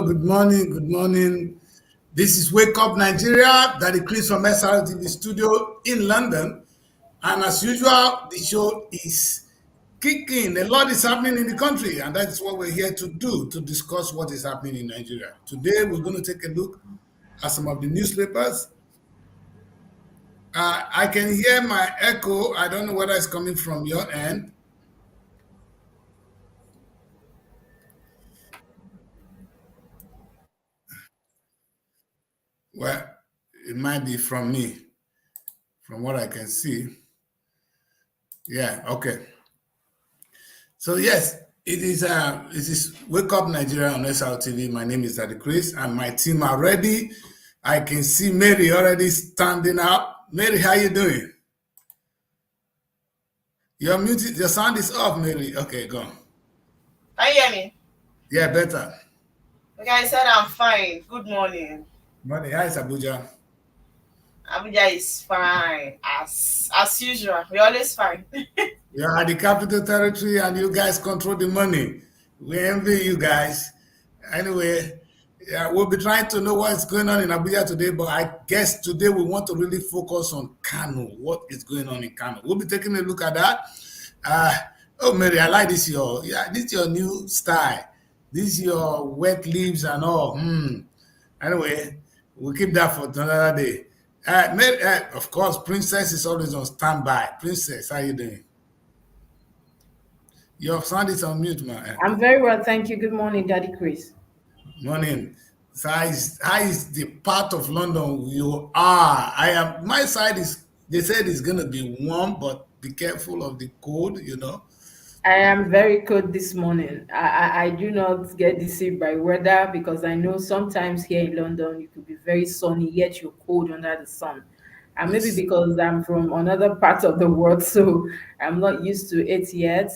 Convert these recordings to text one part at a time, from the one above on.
good morning, good morning. This is Wake Up Nigeria, Daddy Chris from SRTV studio in London. And as usual, the show is kicking. A lot is happening in the country, and that's what we're here to do, to discuss what is happening in Nigeria. Today, we're going to take a look at some of the newspapers. I can hear my echo. I don't know whether it's coming from your end. Well, it might be from me, from what I can see. Yeah, okay. So yes, it is Wake Up Nigeria on SRTV. My name is Daddy Chris, and my team are ready. I can see Mary already standing up. Mary, how you doing? You're muted. Your sound is off, Mary. Okay, go on. Can you hear me? Yeah, better. Okay, I said I'm fine. Good morning. Morning. How is Abuja? Abuja is fine as usual. We're always fine. You're at the capital territory, and you guys control the money. We envy you guys. Anyway, yeah, we'll be trying to know what's going on in Abuja today, but I guess today we want to really focus on Kano. What is going on in Kano? We'll be taking a look at that. Uh, oh, Mary, I like this this is your new style. This is your wet leaves and all. Anyway, we'll keep that for another day. Mary, of course, Princess is always on standby. Princess, how you doing? Your sound is on mute, man. I'm very well, thank you. Good morning, Daddy Chris. Morning. So how is the part of London you are? I am. My side is. They said it's gonna be warm, but be careful of the cold. I am very cold this morning. I do not get deceived by weather because I know sometimes here in London you could be very sunny, yet you're cold under the sun. And maybe Yes. because I'm from another part of the world, so I'm not used to it yet.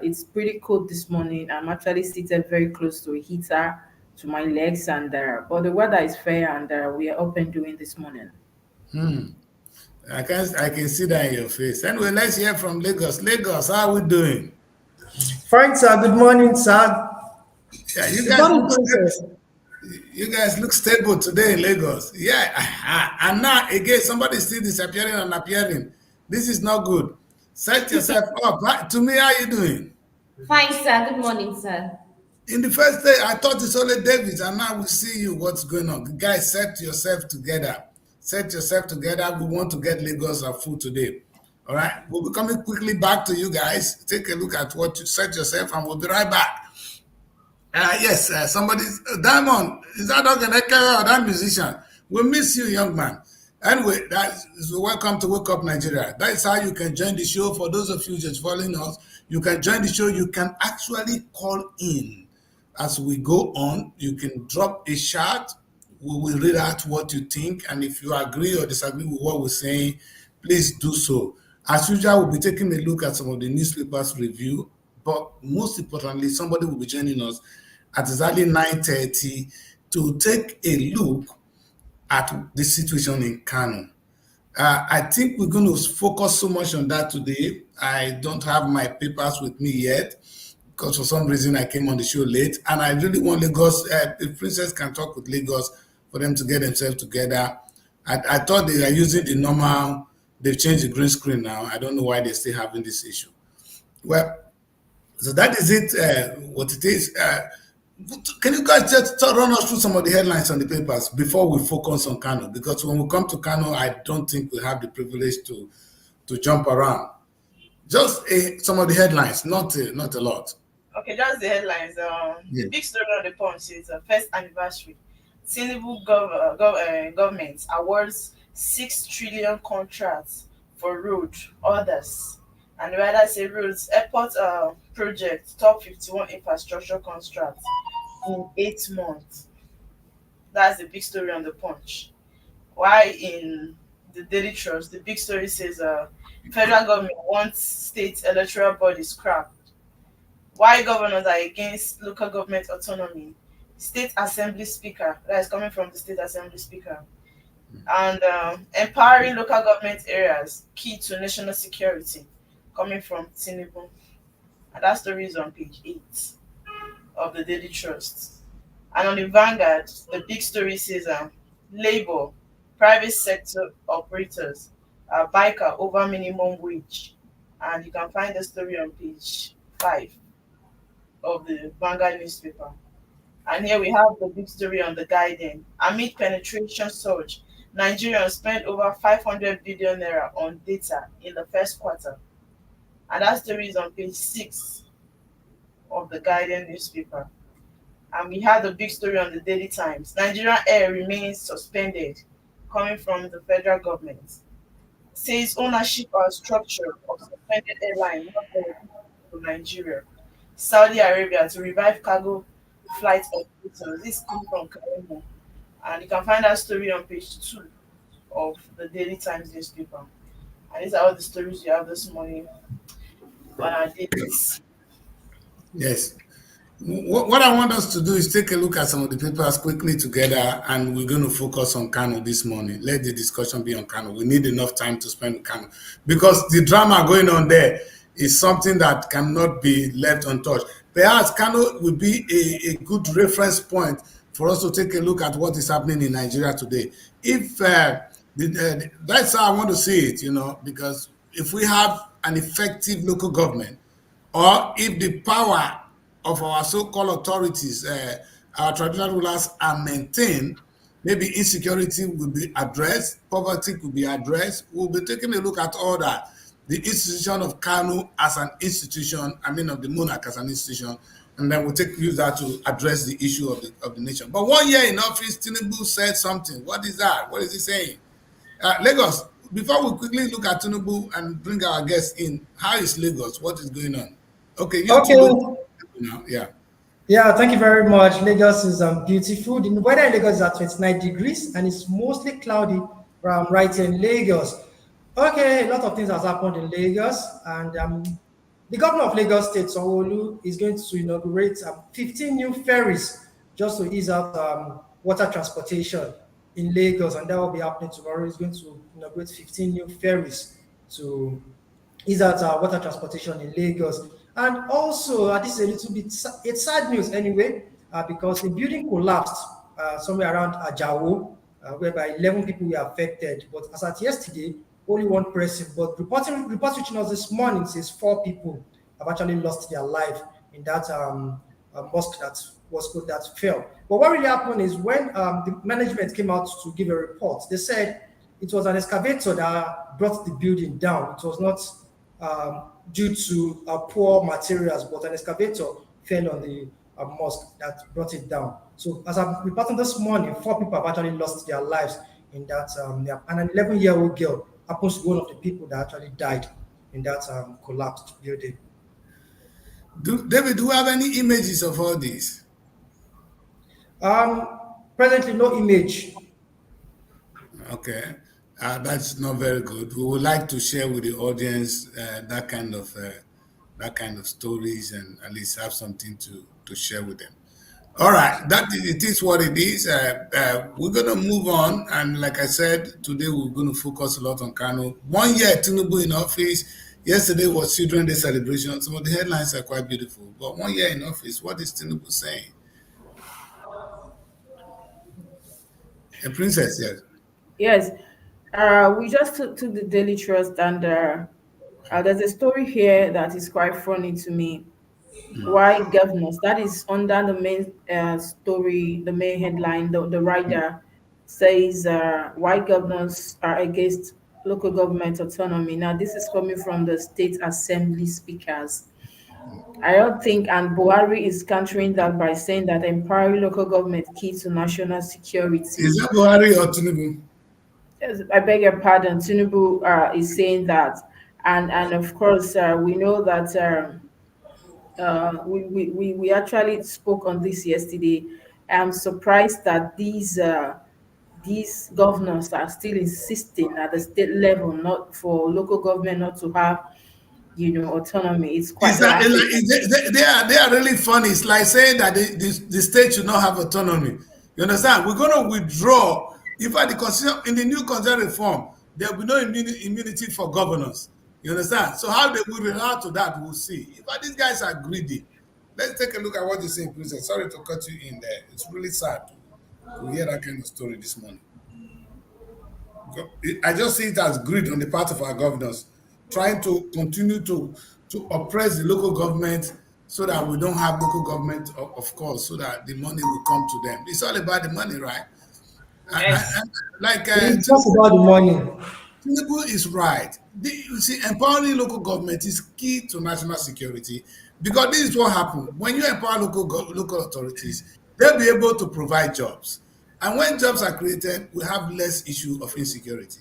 It's pretty cold this morning. I'm actually seated very close to a heater to my legs, and but the weather is fair, and we are up and doing this morning. Hmm. I can see that in your face. Anyway, let's hear from Lagos. Lagos, how are we doing? Fine, sir. Good morning, sir. Yeah, you Good guys morning, look Princess. stable. You guys look stable today in Lagos. Yeah, and now again somebody's still disappearing and appearing. This is not good. Set yourself up. To me, how you doing? Fine, sir. Good morning, sir. In the first day, I thought it's only David, and now we see you. What's going on? Guys, set yourself together. Set yourself together. We want to get Lagos a food today. All right. We'll be coming quickly back to you guys. Take a look at what you set yourself, and we'll be right back. Yes, somebody's Diamond. Is that Ogeneke or that musician? We miss you, young man. Anyway, welcome to Wake Up Nigeria. That is how you can join the show. For those of you just following us, you can join the show. You can actually call in as we go on. You can drop a shout. We will read out what you think, and if you agree or disagree with what we're saying, please do so. As usual, we'll be taking a look at some of the newspapers review, but most importantly, somebody will be joining us at exactly 9:30 to take a look at the situation in Kano. I think we're going to focus so much on that today. I don't have my papers with me yet because for some reason I came on the show late, and I really want Lagos, if Princess can talk with Lagos for them to get themselves together. I thought they are using the normal, they've changed the green screen now. I don't know why they're still having this issue. Well, so that is it, what it is. Can you guys just run us through some of the headlines on the papers before we focus on Kano? Because when we come to Kano, I don't think we have the privilege to jump around. Just some of the headlines, not a lot. Okay, just the headlines. Yeah. The big story on the Punch is first anniversary. Tinubu government awards 6 trillion contracts for road others, and rather say roads airport project top 51 infrastructure contracts in 8 months. That's the big story on the Punch. Why in the Daily Trust, the big story says federal government wants state electoral bodies scrapped. Why governors are against local government autonomy. State Assembly Speaker, that is coming from the State Assembly Speaker. And empowering local government areas, key to national security, coming from Tinubu. And that story is on page 8 of the Daily Trust. And on the Vanguard, the big story says labor, private sector operators, biker over minimum wage. And you can find the story on page 5 of the Vanguard newspaper. And here we have the big story on the Guardian. Amid penetration surge, Nigerians spent over 500 billion naira on data in the first quarter. And that story is on page 6 of the Guardian newspaper. And we had a big story on the Daily Times. Nigerian Air remains suspended, coming from the federal government. Says ownership or structure of suspended airline not beneficial to Nigeria. Saudi Arabia to revive cargo flight operators. This comes from Karemo. And you can find that story on page 2 of the Daily Times newspaper. And these are all the stories you have this morning on our dailies. Yes. What I want us to do is take a look at some of the papers quickly together, and we're going to focus on Kano this morning. Let the discussion be on Kano. We need enough time to spend on Kano because the drama going on there is something that cannot be left untouched. Perhaps Kano will be a good reference point for us to take a look at what is happening in Nigeria today. If that's how I want to see it, because if we have an effective local government, or if the power of our so-called authorities, our traditional rulers, are maintained, maybe insecurity will be addressed, poverty will be addressed. We'll be taking a look at all that. The institution of Kanu as an institution, of the monarch as an institution, and then we'll use that to address the issue of the nation. But 1 year in office, Tinubu said something. What is that? What is he saying? Lagos, before we quickly look at Tinubu and bring our guests in, how is Lagos? What is going on? Okay, you Okay. two now. Yeah. Yeah, thank you very much. Lagos is beautiful. The weather in Lagos is at 29 degrees and it's mostly cloudy right here in Lagos. Okay, a lot of things has happened in Lagos, and the governor of Lagos State, Sanwo-Olu, is going to inaugurate 15 new ferries just to ease out water transportation in Lagos, and that will be happening tomorrow. He's going to inaugurate 15 new ferries to ease out water transportation in Lagos. And also, this is a little bit it's sad news anyway, because the building collapsed somewhere around Ajao, whereby 11 people were affected. But as at yesterday, only one person. But reports reaching us this morning says 4 people have actually lost their life in that mosque that fell. But what really happened is when the management came out to give a report, they said it was an excavator that brought the building down. It was not due to poor materials, but an excavator fell on the mosque that brought it down. So as I'm reporting this morning, 4 people have actually lost their lives in that, and an 11-year-old girl happens to be one of the people that actually died in that collapsed building. David, do you have any images of all these? Presently, no image. Okay. That's not very good. We would like to share with the audience that kind of stories, and at least have something to share with them. All right, it is what it is. We're going to move on, and like I said, today we're going to focus a lot on Kano. 1 year Tinubu in office. Yesterday was Children's Day celebration. Some of the headlines are quite beautiful, but 1 year in office, what is Tinubu saying? A princess, yes. Yes. We just took the Daily Trust, and there's a story here that is quite funny to me. Why governors? That is under the main story, the main headline. The writer says why governors are against local government autonomy. Now, this is coming from the state assembly speakers. I don't think, and Buhari is countering that by saying that empowering local government key to national security. Is that Buhari or Tinubu? Yes, I beg your pardon. Tinubu is saying that, and of course we know that we actually spoke on this yesterday. I'm surprised that these governors are still insisting at the state level not for local government not to have autonomy. It's quite laughing. They are really funny. It's like saying that the state should not have autonomy. You understand? We're going to withdraw. In fact, in the new constitutional reform, there will be no immunity for governors. You understand? So how they will react to that, we'll see. In fact, these guys are greedy. let's take a look at what you say, Princess. Sorry to cut you in there. It's really sad to hear that kind of story this morning. I just see it as greed on the part of our governors, trying to continue to oppress the local government so that we don't have local government, of course, so that the money will come to them. It's all about the money, right? Yes. Like It's just about the money. Tinubu is right. You see, empowering local government is key to national security because this is what happens. When you empower local authorities, they'll be able to provide jobs. And when jobs are created, we have less issue of insecurity.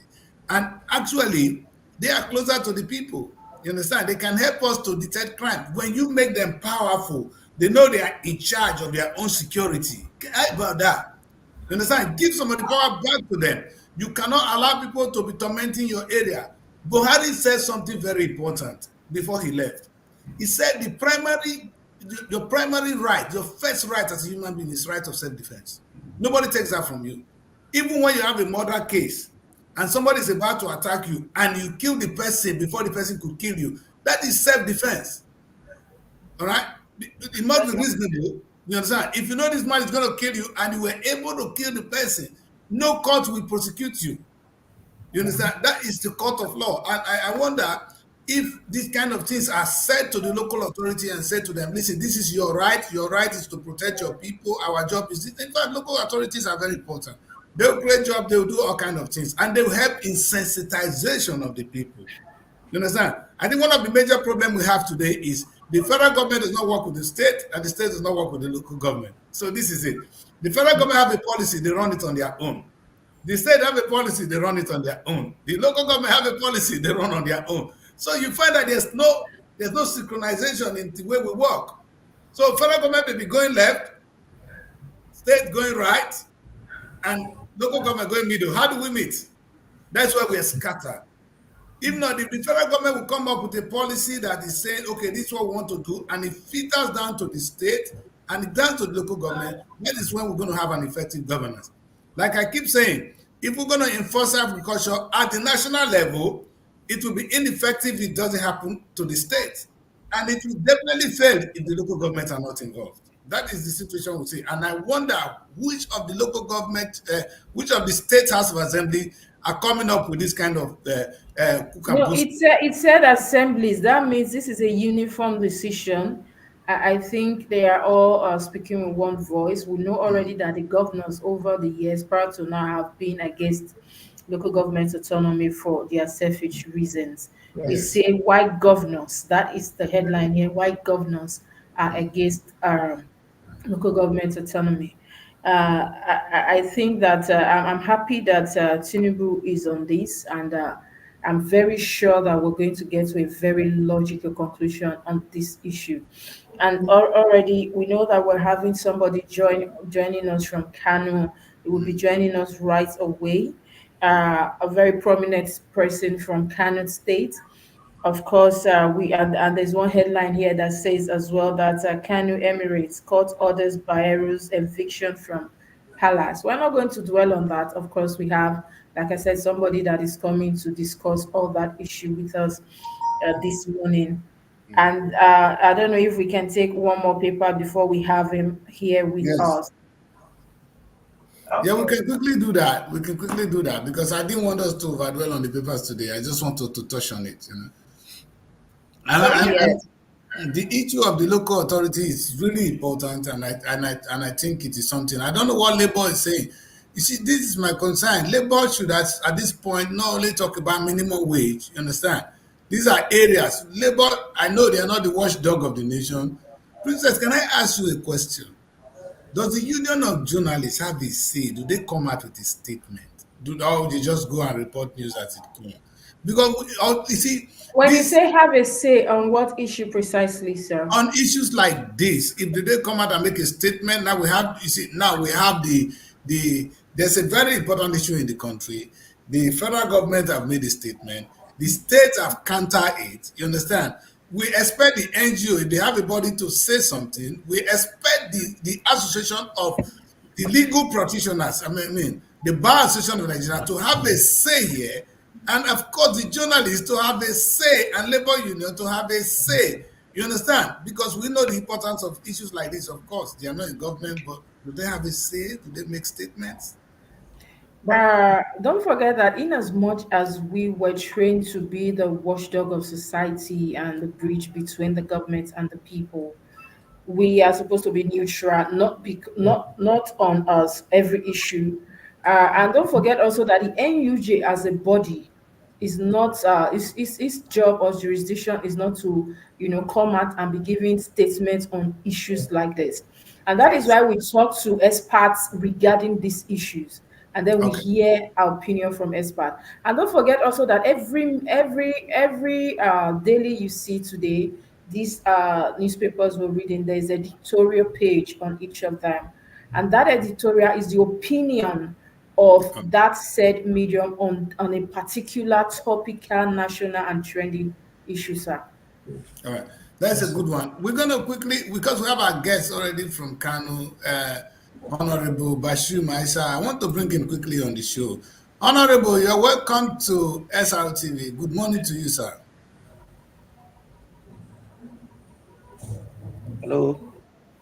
And actually, they are closer to the people. You understand? They can help us to detect crime. When you make them powerful, they know they are in charge of their own security. How about that? You understand? Give some of the power back to them. You cannot allow people to be tormenting your area. Buhari said something very important before he left. He said your primary right, your first right as a human being is right of self-defense. Nobody takes that from you. Even when you have a murder case and somebody is about to attack you and you kill the person before the person could kill you, that is self-defense. All right? It must be reasonable. You understand? If you know this man is going to kill you and you were able to kill the person, no court will prosecute you. You understand? That is the court of law. And I wonder if these kind of things are said to the local authority and said to them, listen, this is your right. Your right is to protect your people. Our job is this. In fact, local authorities are very important. They'll create jobs, they'll do all kinds of things, and they'll help in sensitization of the people. You understand? I think one of the major problems we have today is the federal government does not work with the state, and the state does not work with the local government. So this is it. The federal government have a policy, they run it on their own. The state have a policy, they run it on their own. The local government have a policy, they run on their own. So you find that there's no synchronization in the way we work. So federal government may be going left, state going right, and local government going middle. How do we meet? That's why we are scattered. If not, the federal government will come up with a policy that is saying, okay, this is what we want to do, and it filters down to the state and it down to the local government. That is when we're going to have an effective governance. Like I keep saying, if we're going to enforce agriculture at the national level, it will be ineffective if it doesn't happen to the state. And it will definitely fail if the local government are not involved. That is the situation we see. And I wonder which of the local government, which of the state House of Assembly are coming up with this kind of No, it said assemblies. That means this is a uniform decision. I think they are all speaking with one voice. We know already that the governors over the years prior to now have been against local government autonomy for their selfish reasons. They Yes. say white governors, that is the headline here, white governors are against local government autonomy. I think that I'm happy that Tinubu is on this, and I'm very sure that we're going to get to a very logical conclusion on this issue. And already we know that we're having somebody joining us from Kano. He will be joining us right away. A very prominent person from Kano State. Of course, and there's one headline here that says as well that Kanu Emirates court orders Bayer's eviction from palace. We're not going to dwell on that. Of course, we have, like I said, somebody that is coming to discuss all that issue with us this morning. And I don't know if we can take one more paper before we have him here with Yes. us. Yeah, we can quickly do that. We can quickly do that because I didn't want us to overdwell on the papers today. I just wanted to touch on it, you know. And the issue of the local authority is really important, and I think it is something. I don't know what Labour is saying. You see, this is my concern. Labour should, at this point, not only talk about minimum wage. You understand? These are areas. Labour, I know they are not the watchdog of the nation. Princess, can I ask you a question? Does the Union of Journalists have a say? Do they come out with a statement? Or they just go and report news as it comes? Because you see, When you say have a say on what issue precisely, sir? on issues like this, if they come out and make a statement, now we have, you see, now we have there's a very important issue in the country. The federal government have made a statement. The states have countered it. You understand? We expect the NGO, if they have a body to say something, we expect the association of the legal practitioners, I mean, the Bar Association of Nigeria to have a say here, and of course the journalists to have a say, and labor union to have a say. You understand? Because we know the importance of issues like this. Of course, they are not in government, but do they have a say? Do they make statements? But Don't forget that in as much as we were trained to be the watchdog of society and the bridge between the government and the people, we are supposed to be neutral, not on us every issue. And don't forget also that the NUJ as a body is not its job or jurisdiction is not to come out and be giving statements on issues like this, and that is Yes. why we talk to experts regarding these issues, and then we Okay. hear our opinion from experts. And don't forget also that every daily you see today, these newspapers we're reading, there is an editorial page on each of them, and that editorial is the opinion of Okay. that said medium on a particular topical, national, and trending issue, sir. All right. That's a yes, good one. We're going to quickly, because we have our guests already from Kano, Honorable Bashir Maisa. I want to bring him quickly on the show. Honorable, you're welcome to SRTV. Good morning to you, sir. Hello.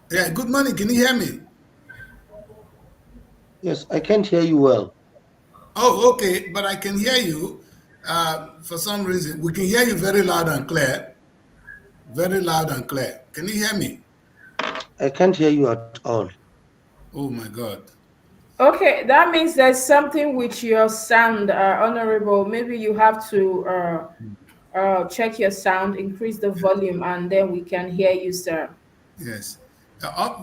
Yeah, good morning. Can you hear me? Yes, I can't hear you well. Oh, okay. But I can hear you. For some reason, we can hear you very loud and clear. Very loud and clear. Can you hear me? I can't hear you at all. Oh, my God. Okay, that means there's something with your sound, honorable. Maybe you have to check your sound, increase the volume, and then we can hear you, sir. Yes.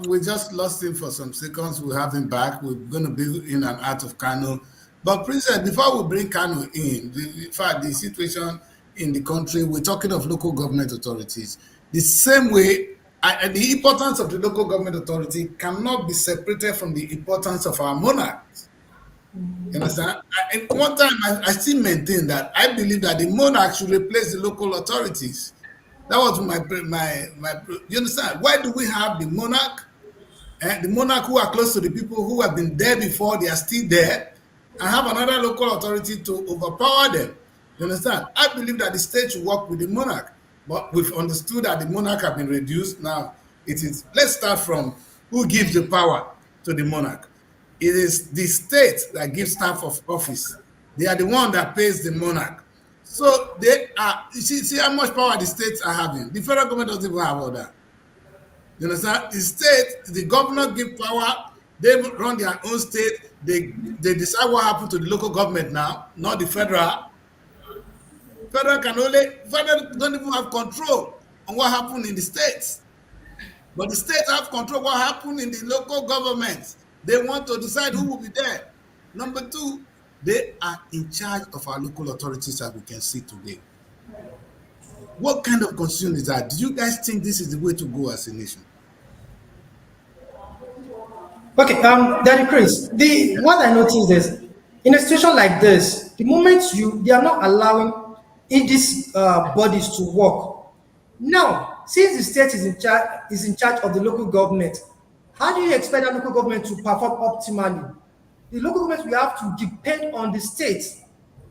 We just lost him for some seconds. We'll have him back. We're going to be in and out of Kano. But, Princess, before we bring Kano in fact, the situation in the country, we're talking of local government authorities. The same way, the importance of the local government authority cannot be separated from the importance of our monarchs. You understand? And one time, I still maintain that I believe that the monarch should replace the local authorities. That was my. You understand? Why do we have the monarch and the monarch who are close to the people who have been there before? They are still there, and have another local authority to overpower them. You understand? I believe that the state should work with the monarch, but we've understood that the monarch have been reduced. Now it is. Let's start from who gives the power to the monarch. It is the state that gives staff of office. They are the one that pays the monarch. So they are, you see how much power the states are having. The federal government doesn't even have all that. You understand? The state, the governor give power, they run their own state, they decide what happened to the local government now, not the federal. Federal don't even have control on what happened in the states. But the states have control what happened in the local governments. They want to decide who will be there. Number two, they are in charge of our local authorities as we can see today. What kind of constitution is that? Do you guys think this is the way to go as a nation? okay. Daddy Chris, the Yeah. what I noticed is in a situation like this, the moment they are not allowing these bodies to work. Now, since the state is in charge of the local government, how do you expect that local government to perform optimally? The local government will have to depend on the state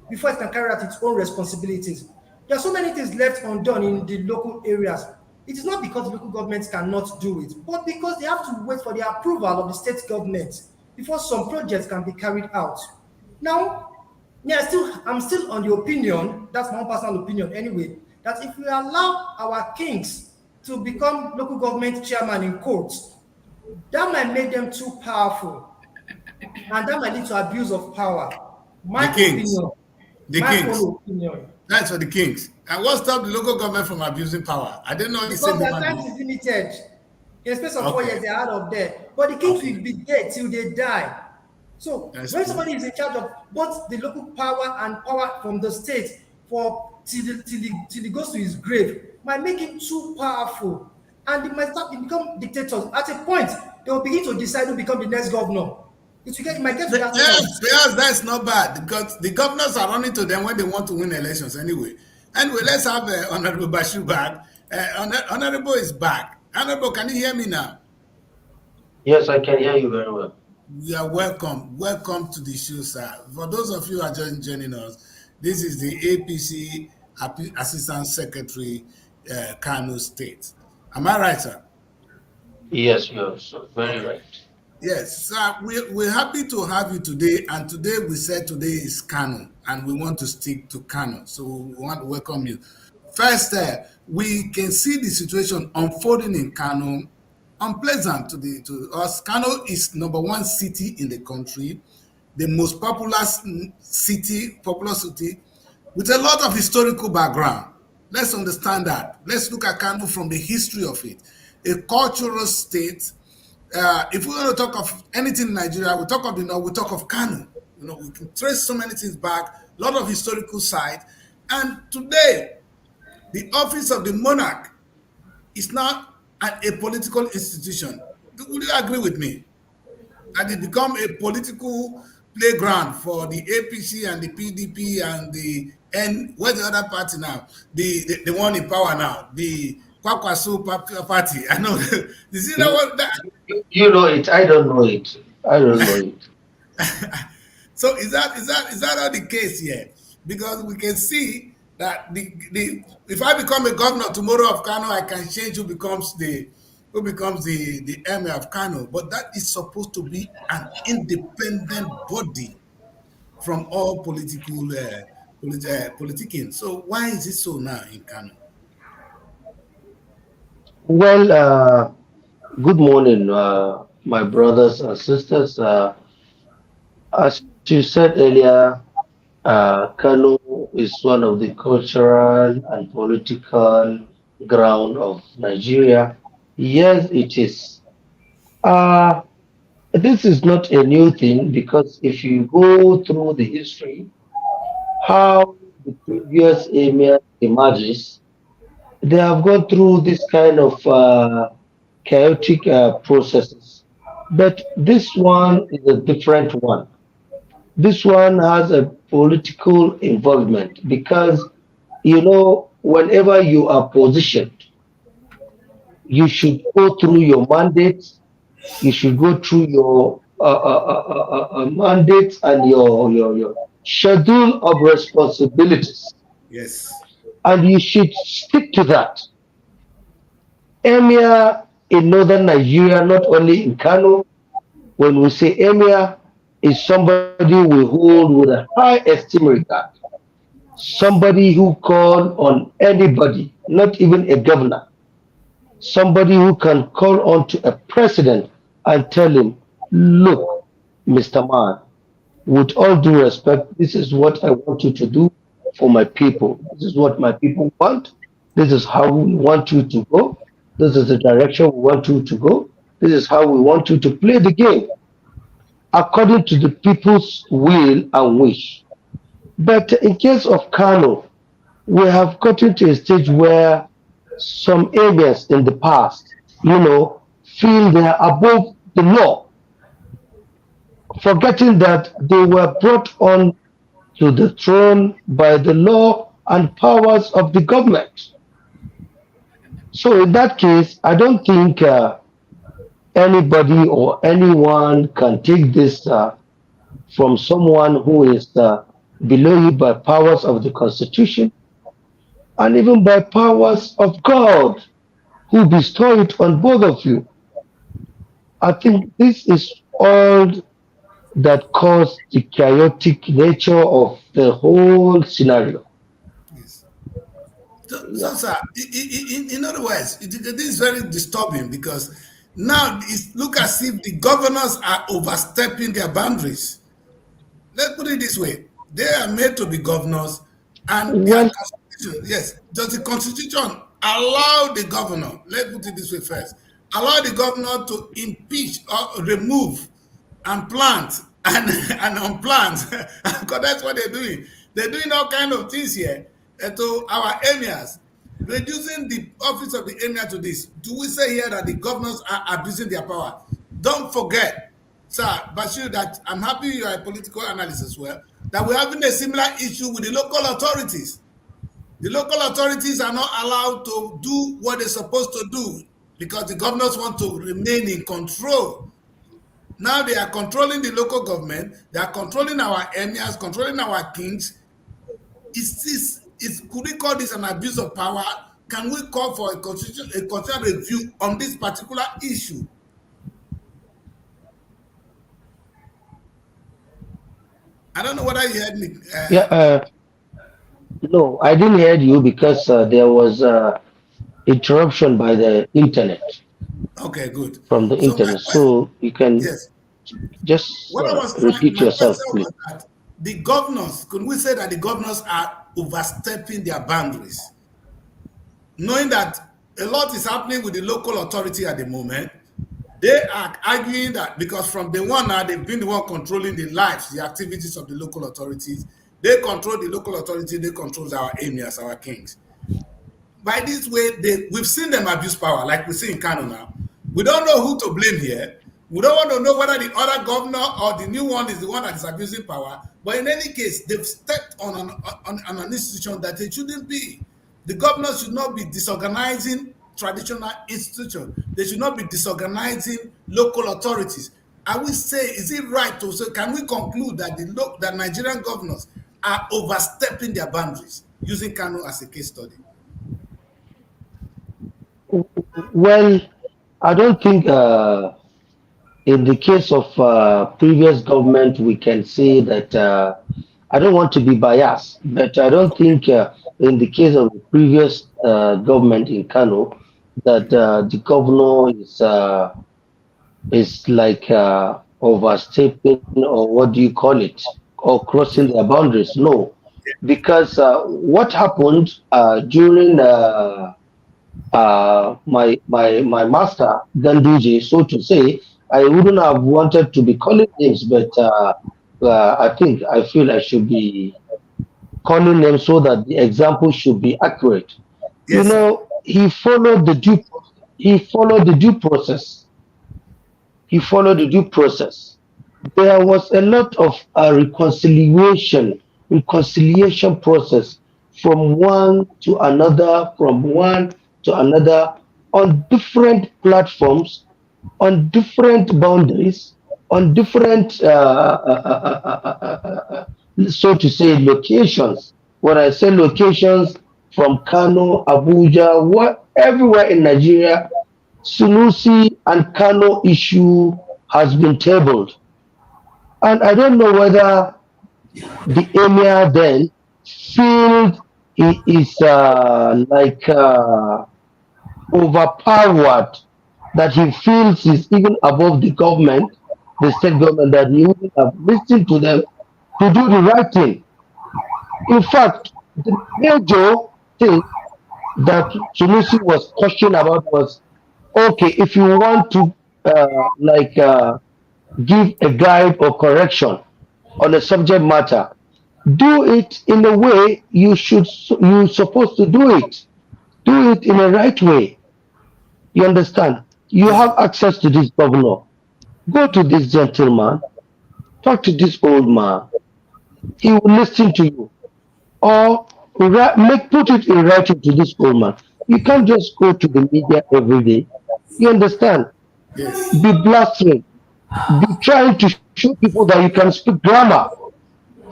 before it can carry out its own responsibilities. There are so many things left undone in the local areas. It is not because the local governments cannot do it, but because they have to wait for the approval of the state government before some projects can be carried out. Now, I'm still on the opinion, that's my own personal opinion anyway, that if we allow our kings to become local government chairman in courts, that might make them too powerful and that might lead to abuse of power. The My kings. opinion, The my kings. own opinion. That's for the kings. And what stopped the local government from abusing power? I didn't know the same Because their human time being. is limited. In a space of 4 Okay. years, they are out of there. But the kings Okay. will be there till they die. So That's when true. somebody is in charge of both the local power and power from the state for till he goes to his grave, might make him too powerful. And they might start to become dictators. At a point, they will begin to decide who become the next governor. It might get to that Yes, point. yes, that's not bad because the governors are running to them when they want to win elections anyway. Anyway, let's have Honorable Bashir back. Honorable is back. Honorable, can you hear me now? Yes, I can hear you very well. You are welcome. Welcome to the show, sir. For those of you who are just joining us, this is the APC Assistant Secretary Kano State. Am I right, sir? Yes, you're so very Okay. right. Yes, sir. We're happy to have you today. And today we said today is Kano, and we want to stick to Kano. So we want to welcome you. First, we can see the situation unfolding in Kano, unpleasant to us. Kano is number one city in the country, the most popular city with a lot of historical background. Let's understand that. Let's look at Kano from the history of it. A cultural state. If we want to talk of anything in Nigeria, we talk of the north, we talk of Kano. We can trace so many things back, a lot of historical sites. And today, the office of the monarch is not a political institution. Would you agree with me? And it become a political playground for the APC and the PDP and where's the other party now? The one in power now, the Kwakwaso party. I know. You see that You, one? you know it. I don't know it. I don't know it. So is that not the case here? Because we can see that the if I become a governor tomorrow of Kano, I can change who becomes the emir of Kano. But that is supposed to be an independent body from all politicking. So why is it so now in Kano? Well, good morning, my brothers and sisters. As you said earlier, Kano is one of the cultural and political ground of Nigeria. Yes, it is. Uh, this is not a new thing because if you go through the history, how the previous emir emerges, they have gone through this kind of chaotic processes. But this one is a different one. This one has a political involvement because, whenever you are positioned, you should go through your mandates, you should go through your mandates and your schedule of responsibilities, Yes. and you should stick to that. Emir in northern Nigeria, not only in Kano, when we say emir, is somebody we hold with a high esteem regard, somebody who call on anybody, not even a governor, somebody who can call on to a president and tell him, look, Mr. Man, with all due respect, this is what I want you to do for my people. This is what my people want. This is how we want you to go. This is the direction we want you to go. This is how we want you to play the game according to the people's will and wish. But in case of Kano, we have gotten to a stage where some areas in the past, feel they are above the law, forgetting that they were brought on to the throne by the law and powers of the government. So in that case, I don't think anybody or anyone can take this from someone who is below you by powers of the Constitution and even by powers of God who bestow it on both of you. I think this is all that caused the chaotic nature of the whole scenario. Yes. So Yeah. sir, in other words, this is very disturbing because now it look as if the governors are overstepping their boundaries. Let's put it this way: they are made to be governors, and their Well, constitution. Yes, does the constitution allow the governor? Let's put it this way first: allow the governor to impeach or remove and plant and and unplant because that's what they're doing. They're doing all kind of things here to our emirs, reducing the office of the emir to this. Do we say here that the governors are abusing their power? Don't forget, sir Bashir, that I'm happy you are a political analyst as well, that we're having a similar issue with the local authorities. The local authorities are not allowed to do what they're supposed to do because the governors want to remain in control. Now they are controlling the local government, they are controlling our emirs, controlling our kings. Could we call this an abuse of power? can we call for a constitutional review on this particular issue? I don't know whether you heard me. Yeah, no, I didn't hear you because there was interruption by the internet Okay, good. from the So my internet. So you can yes, just what I was trying, repeat my yourself, question please. was that the governors, could we say that the governors are overstepping their boundaries, knowing that a lot is happening with the local authority at the moment? They are arguing that because from the one now they've been the one controlling the lives, the activities of the local authorities. They control the local authority. They control our emirs, our kings. By this way, we've seen them abuse power, like we see in Kano now. We don't know who to blame here. We don't want to know whether the other governor or the new one is the one that is abusing power. But in any case, they've stepped on an institution that they shouldn't be. The governors should not be disorganizing traditional institutions. They should not be disorganizing local authorities. I will say, is it right to say, can we conclude that that Nigerian governors are overstepping their boundaries, using Kano as a case study? Well, I don't think in the case of previous government, we can say that I don't want to be biased, but I don't think in the case of the previous government in Kano that the governor is like overstepping, or what do you call it, or crossing their boundaries. No, because what happened during my master Ganduje, so to say, I wouldn't have wanted to be calling names, but I feel I should be calling names so that the example should be accurate. You Yes, sir. know, he followed the due process. He followed the due process. There was a lot of reconciliation process from one to another, from one to another, on different platforms, on different boundaries, on different, so to say, locations. When I say locations, from Kano, Abuja, everywhere in Nigeria, Sunusi and Kano issue has been tabled. And I don't know whether the emir then feels he is overpowered, that he feels he's even above the government, the state government, that he wouldn't have listened to them to do the right thing. In fact, the major thing that Sunusi was questioning about was, okay, if you want to give a guide or correction on a subject matter, do it in a way you're supposed to do it. Do it in a right way. You understand? You Yes, have sir. access to this governor. Go to this gentleman, talk to this old man. He will listen to you. Or put it in writing to this old man. You can't just go to the media every day. You understand? Yes. Be blustering. Be trying to show people that you can speak grammar.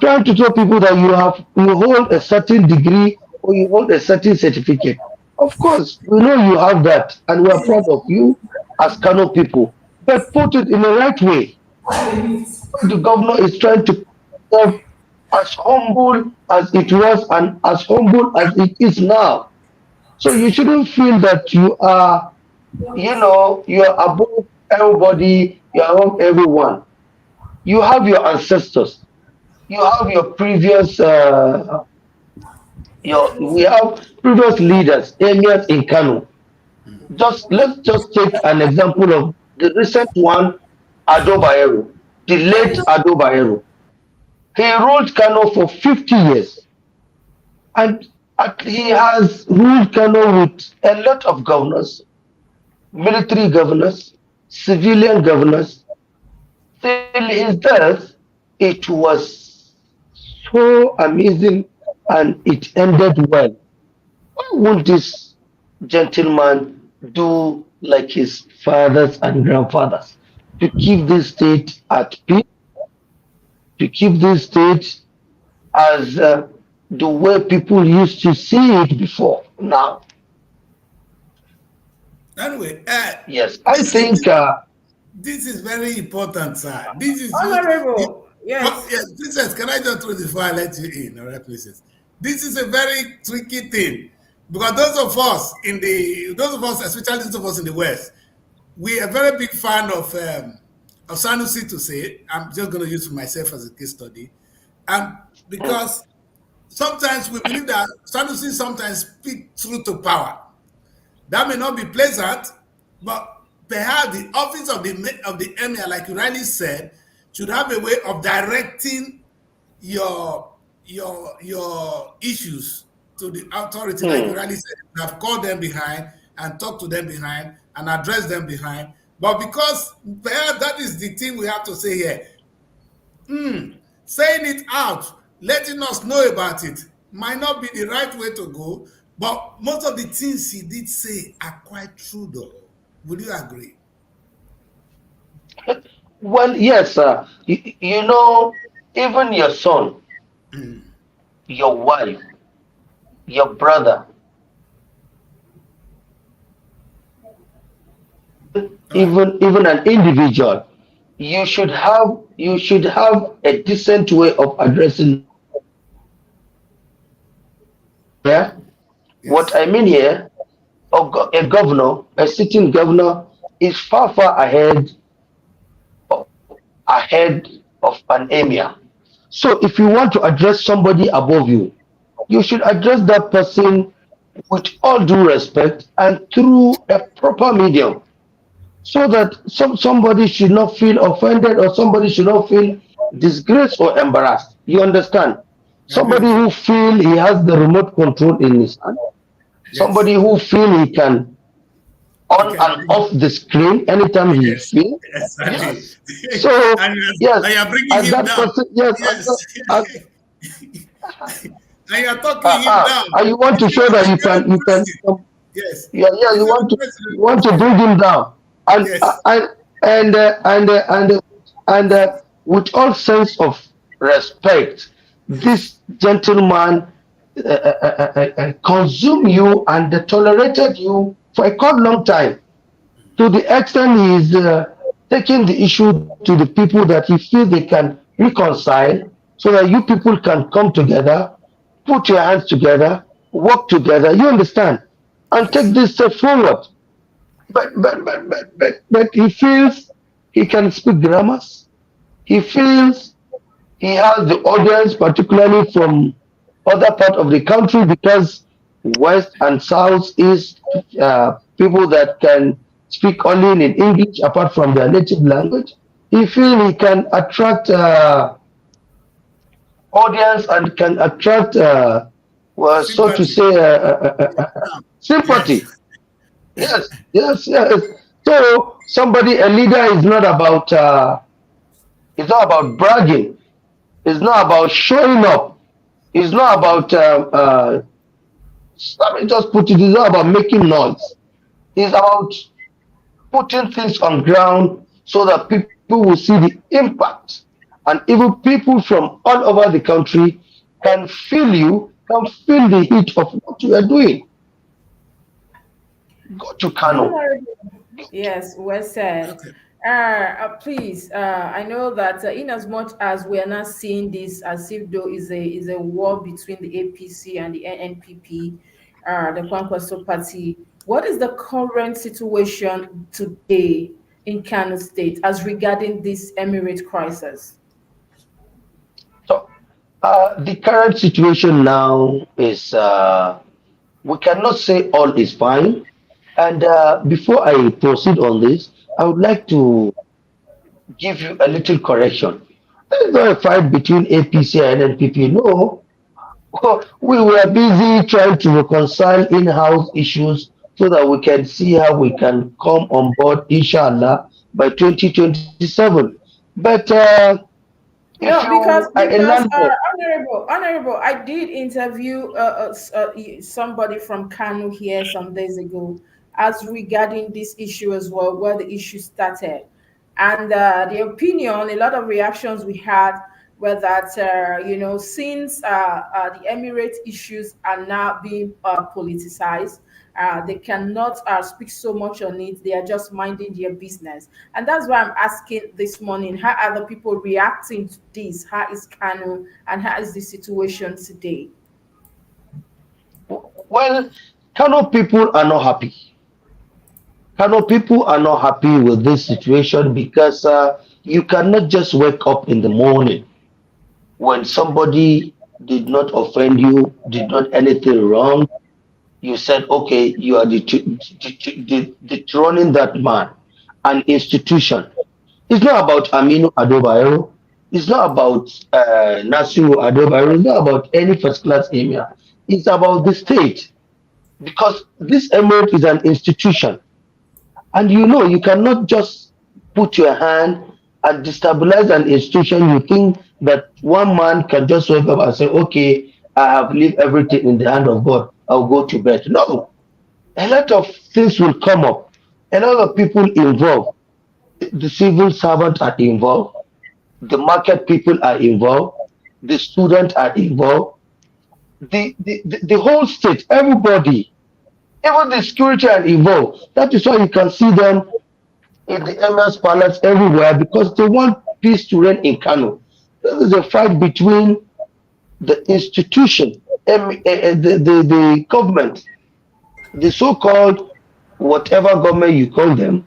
Trying to tell people that you hold a certain degree or you hold a certain certificate. Of course, we know you have that, and we are proud of you as Kano people. But put it in the right way. The governor is trying to serve as humble as it was and as humble as it is now. So you shouldn't feel that you are above everybody, you are above everyone. You have your ancestors, you have your previous we have previous leaders, emirs in Kano. Let's just take an example of the recent one, Ado Bayero, the late Ado Bayero. He ruled Kano for 50 years, and he has ruled Kano with a lot of governors, military governors, civilian governors. Till his death, it was so amazing and it ended well. Why won't this gentleman do like his fathers and grandfathers to keep this state at peace, to keep this state as the way people used to see it before now? Anyway, Yes, I this is think. this is very important, sir. This is Honorable, oh, yes. yes, princess. Can I just throw this before I let you in? All right, princess. This is a very tricky thing because those of us, especially those of us in the West, we are very big fan of Sanusi to say. I'm just going to use myself as a case study, and because sometimes we believe that Sanusi sometimes speak truth to power. That may not be pleasant, but perhaps the office of the emir, like you rightly said, should have a way of directing your issues to the authority, like you Hmm. rightly said. You have called them behind and talked to them behind and addressed them behind. But because perhaps that is the thing we have to say here, saying it out, letting us know about it might not be the right way to go, but most of the things he did say are quite true, though. Would you agree? Well, yes, you know, even your son, your wife, your brother, All right. even an individual, you should have a decent way of addressing them. Yeah. What Yes. I mean here, a governor, a sitting governor, is far ahead of an emir. So if you want to address somebody above you, you should address that person with all due respect and through a proper medium, so that somebody should not feel offended or somebody should not feel disgraced or embarrassed. You understand? I agree Somebody with you. who feel he has the remote control in his hand, Yes. somebody who feel he can You on can and bring off the screen anytime he yes, feel. exactly. Yes. So And yes, you're bringing and him that down. person, yes, Yes. and And you're talking him down. and you want to show that His fellow you president. can, Yes. yeah, yeah, His fellow you president. want to bring him down, and Yes. with all sense of respect, this gentleman consumed you and tolerated you for a quite long time, to the extent he is taking the issue to the people that he feels they can reconcile, so that you people can come together, put your hands together, work together. You understand, and take Yes. this step forward. But he feels he can speak grammars. He feels he has the audience, particularly from other part of the country, because West and South is people that can speak only in English apart from their native language. He feels he can attract audience and can attract, well, so to Sympathy. say, Now. sympathy. Yes. Yes, yes, yes. So somebody, a leader is not about bragging. It's not about showing up. It's not about let me just put it. It's not about making noise. It's about putting things on ground so that people will see the impact, and even people from all over the country can feel you, can feel the heat of what you are doing. Go to Kano. Honorable. Yes, well said. Okay. Please, I know that in as much as we are not seeing this as if though is a war between the APC and the NNPP, the Kwankwaso Party, what is the current situation today in Kano State as regarding this emirate crisis? So the current situation now is, we cannot say all is fine. And before I proceed on this, I would like to give you a little correction. There is not a fight between APC and NPP. No, we were busy trying to reconcile in-house issues so that we can see how we can come on board, inshallah, by 2027. But if No, because you are a landlord, honorable, I did interview somebody from Kano here some days ago, as regarding this issue as well, where the issue started, and the opinion, a lot of reactions we had. where that since the Emirates issues are now being politicized, they cannot speak so much on it. They are just minding their business, and that's why I'm asking this morning: how are the people reacting to this? How is Kanu, and how is the situation today? Well, Kano people are not happy. Kano people are not happy with this situation because you cannot just wake up in the morning when somebody did not offend you, did not anything wrong. You said, okay, you are dethroning that man, an institution. It's not about Aminu Adobayero. It's not about Nasiru Adobayero. It's not about any first class emir. It's about the state because this emirate is an institution. And you know, you cannot just put your hand and destabilize an institution. You think that one man can just wake up and say, okay, I have left everything in the hand of God. I'll go to bed. No, a lot of things will come up. A lot of people involved. The civil servants are involved. The market people are involved. The students are involved. The whole state, everybody, even the security are involved. That is why you can see them in the MS Palace everywhere because they want peace to reign in Kano. There is a fight between the institution, the government, the so-called whatever government you call them,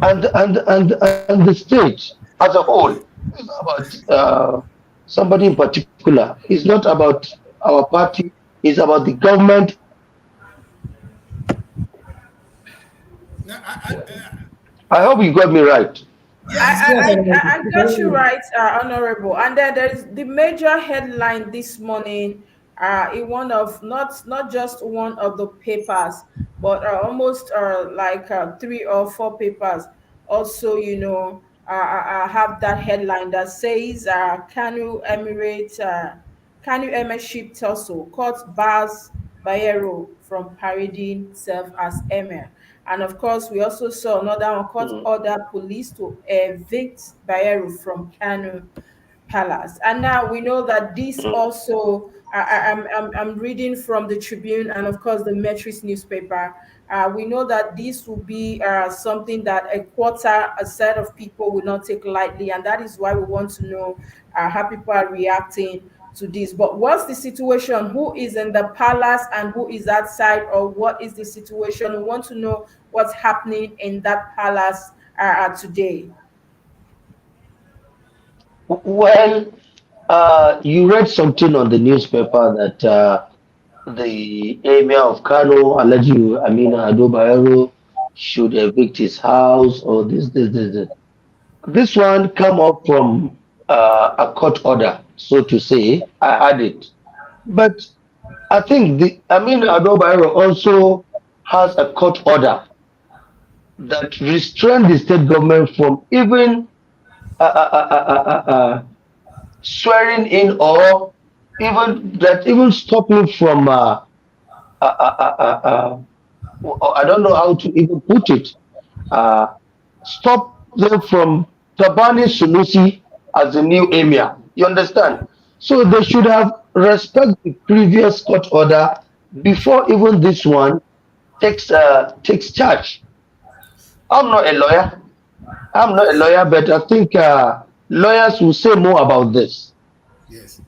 and the state as a whole. It's not about somebody in particular. It's not about our party. It's about the government. Now, I hope you got me right. yes, Yes, I got you right, Honorable. And then there is the major headline this morning, in one of not just one of the papers, but almost like three or four papers. Also, have that headline that says Kanu Emirship Tussle court bars Bayero from parading self as emir. And of course, we also saw another one court Mm, order police to evict Bayero from Kanu Palace. And now we know that this mm, also, I'm reading from the Tribune and of course the Metris newspaper. We know that this will be something that a set of people will not take lightly, and that is why we want to know how people are reacting to this. But what's the situation? Who is in the palace and who is outside, or what is the situation? We want to know what's happening in that palace today. Well, you read something on the newspaper that the emir of Kano, Alhaji Amina Ado Bayero, should evict his house or this. This one come up from a court order, so to say. I had it, but I think the Amina Ado Bayero also has a court order that restrain the state government from even uh, uh, uh, uh, uh, uh, uh, swearing in or even stop him from uh, uh, uh, uh, uh, I don't know how to even put it. Uh, Stop them from Tabani Sunusi as the new emir. You understand? So they should have respect the previous court order before even this one takes charge. I'm not a lawyer. I'm not a lawyer, but I think lawyers will say more about this. yes.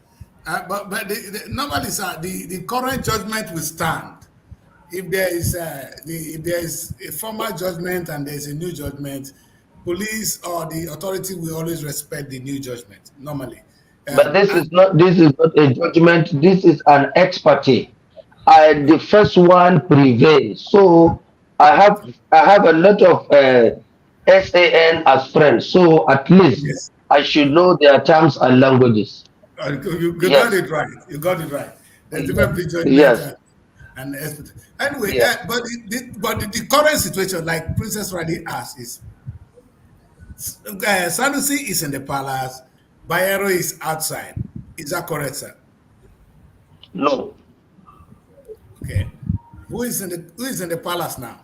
But normally, sir, the current judgment will stand. If there is if there is a former judgment and there is a new judgment, police or the authority will always respect the new judgment normally. But Um, and this is not a judgment. This is an expertise. The first one prevails. So I have a lot of SAN as friends. So at least yes, I should know their terms and languages. you got Yes. it right. You got it right. There's Yes. different between judgment Yes. and expert. Anyway, Yeah. but the current situation, like Princess Radi asked, is Sanusi is in the palace, Bayero is outside. Is that correct, sir? No. Okay. Who is in the palace now?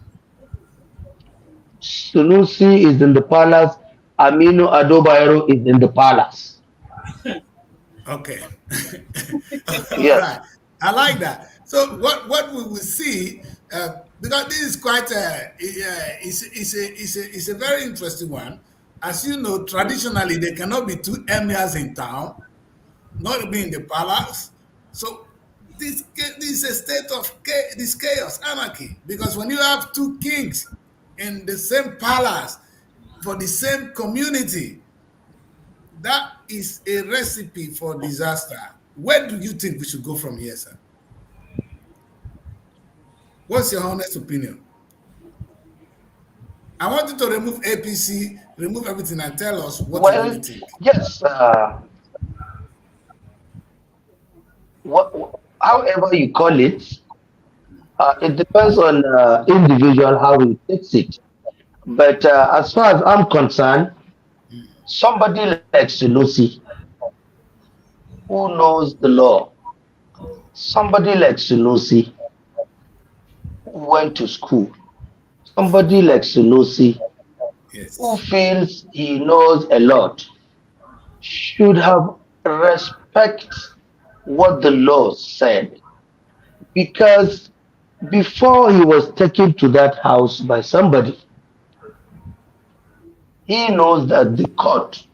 Sunusi is in the palace. Aminu Adobayero is in the palace. Okay. All Yes. right. I like that. So what we will see, because this is quite it's a very interesting one. As you know, traditionally there cannot be two emirs in town, not be in the palace. So this is a state of this chaos, anarchy. Because when you have two kings in the same palace for the same community, that is a recipe for disaster. Where do you think we should go from here, sir? What's your honest opinion? I want you to remove APC, remove everything, and tell us what you really Well, think. yes. However you call it, it depends on individual how he takes it. But as far as I'm concerned, somebody like Sunusi, who knows the law, somebody like Sunusi, who went to school, somebody like Sunusi, who Yes. feels he knows a lot, should have respect what the law said, because before he was taken to that house by somebody, he knows that the court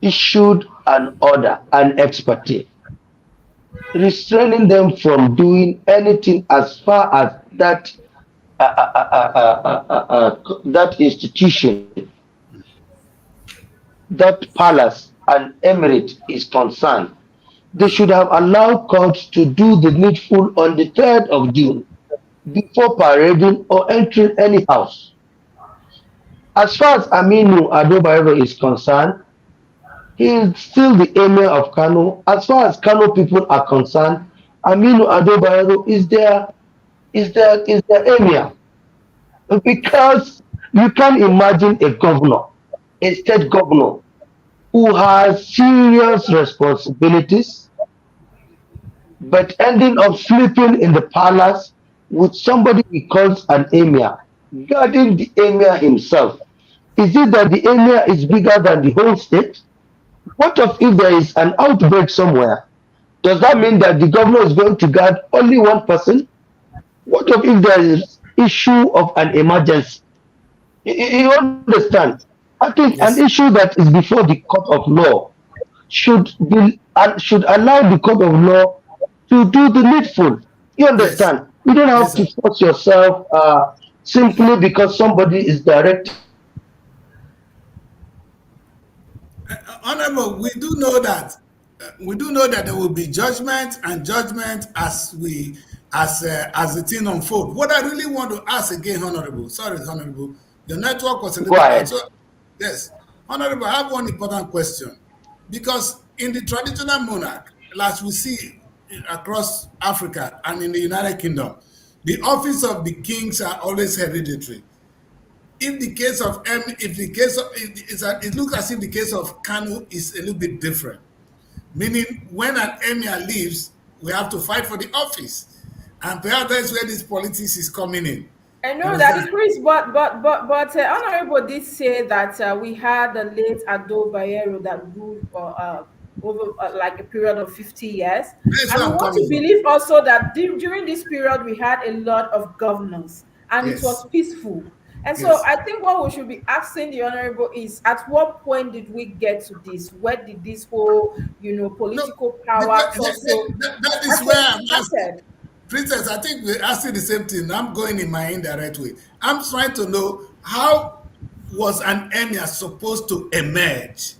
issued an order, an expertise, restraining them from doing anything as far as that institution, that palace and emirate is concerned. They should have allowed courts to do the needful on the 3rd of June before parading or entering any house. As far as Aminu Adebayo is concerned, he is still the emir of Kano. As far as Kano people are concerned, Aminu Adebayo is their emir, because you can imagine a governor, a state governor, who has serious responsibilities, but ending up sleeping in the palace with somebody he calls an emir, guarding the emir himself. Is it that the emir is bigger than the whole state? What if there is an outbreak somewhere? Does that mean that the governor is going to guard only one person? What if there is issue of an emergency? You understand? I think an Yes. issue that is before the court of law should allow the court of law to do the needful. You Yes. understand? You don't have Yes, to sir. force yourself simply because somebody is directing you to do something. Honorable, we do know that there will be judgment and judgment as the thing unfold. What I really want to ask again, Honorable, sorry, Honorable, your network was a Go little bad. ahead. So yes, Honorable, I have one important question. Because in the traditional monarch, as we see across Africa and in the United Kingdom, the office of the kings are always hereditary. If the case of if the case of it looks as if the case of Kanu is a little bit different, meaning when an emir leaves, we have to fight for the office, and perhaps that's where this politics is coming in. I You know that understand? the Chris, but Honorable did say that we had the late Ado Bayero that ruled over like a period of 50 years, That's and where we I'm want to coming from. believe also that during this period we had a lot of governance and it Yes, was peaceful. And so yes. I think what we should be asking the Honorable is, at what point did we get to this? Where did this whole, No, political the, power also that is where actually I'm asking. started? Princess, I think we're asking the same thing. I'm going in my indirect way. I'm trying to know how was an emir supposed to emerge?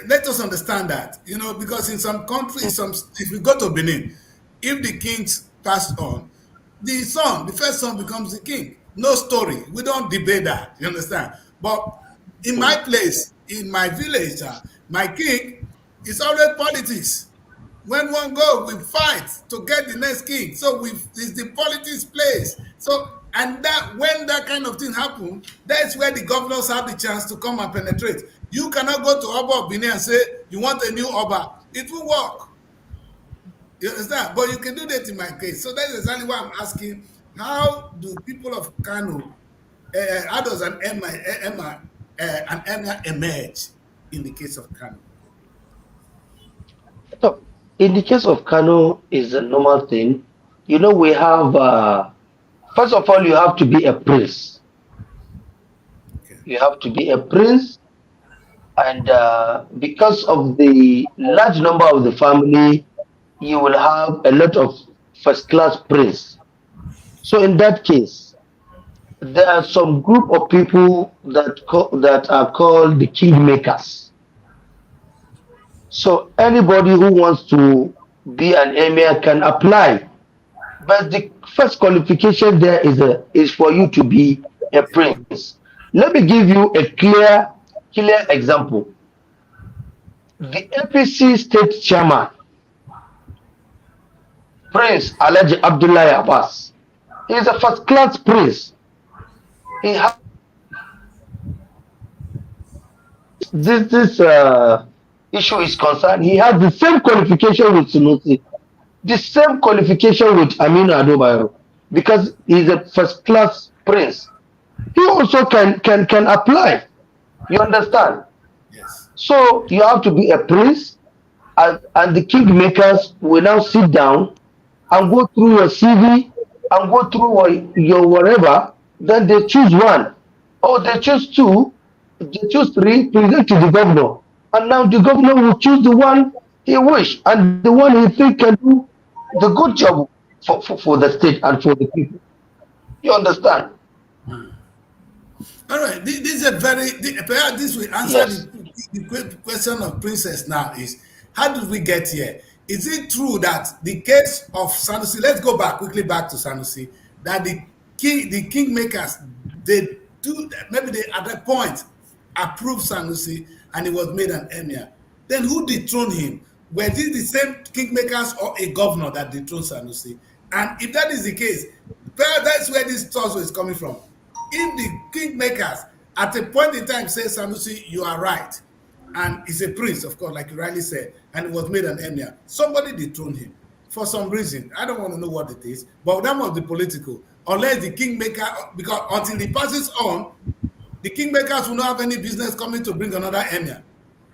Let us understand that, because in some countries, if we go to Benin, if the kings passed on, the first son becomes the king. No story. We don't debate that. You understand? But in my place, in my village, my king is always politics. When one go, we fight to get the next king. So it's the politics place. So and that when that kind of thing happen, that's where the governors have the chance to come and penetrate. You cannot go to Oba of Benin and say you want a new Oba. It will work. You understand? But you can do that in my case. So that's exactly why I'm asking: how do people of Kano, how does an emir emerge in the case of Kano? So, in the case of Kano, is a normal thing. You know, we have, first of all, you have to be a prince. Okay. You have to be a prince, and because of the large number of the family, you will have a lot of first class prince. So, in that case, there are some group of people that are called the kingmakers. So, anybody who wants to be an emir can apply. But the first qualification there is for you to be a prince. Let me give you a clear example. The APC state chairman, Prince Alhaji Abdullahi Abbas, he is a first class prince. He has this issue is concerned. He has the same qualification with Sunusi, the same qualification with Aminu Adobayro, because he is a first class prince. He also can apply. You understand? Yes. So you have to be a prince, and the kingmakers will now sit down and go through your CV and go through your whatever. Then they choose one, or they choose two, they choose three, present to the governor, and now the governor will choose the one he wish and the one he think can do the good job for the state and for the people. You understand? All right, this is a perhaps this will answer Yes. the question of Princess now is how did we get here? Is it true that the case of Sanusi, let's go back quickly back to Sanusi, that the kingmakers, they do, maybe they at that point approved Sanusi and he was made an emir. Then who dethroned him? Were these the same kingmakers or a governor that dethroned Sanusi? And if that is the case, that's where this tussle is coming from. If the kingmakers at a point in time say, Sanusi, you are right, and he's a prince, of course, like you rightly said, and he was made an emir, somebody dethroned him for some reason. I don't want to know what it is, but that must be political. Unless the kingmaker, because until he passes on, the kingmakers will not have any business coming to bring another emir.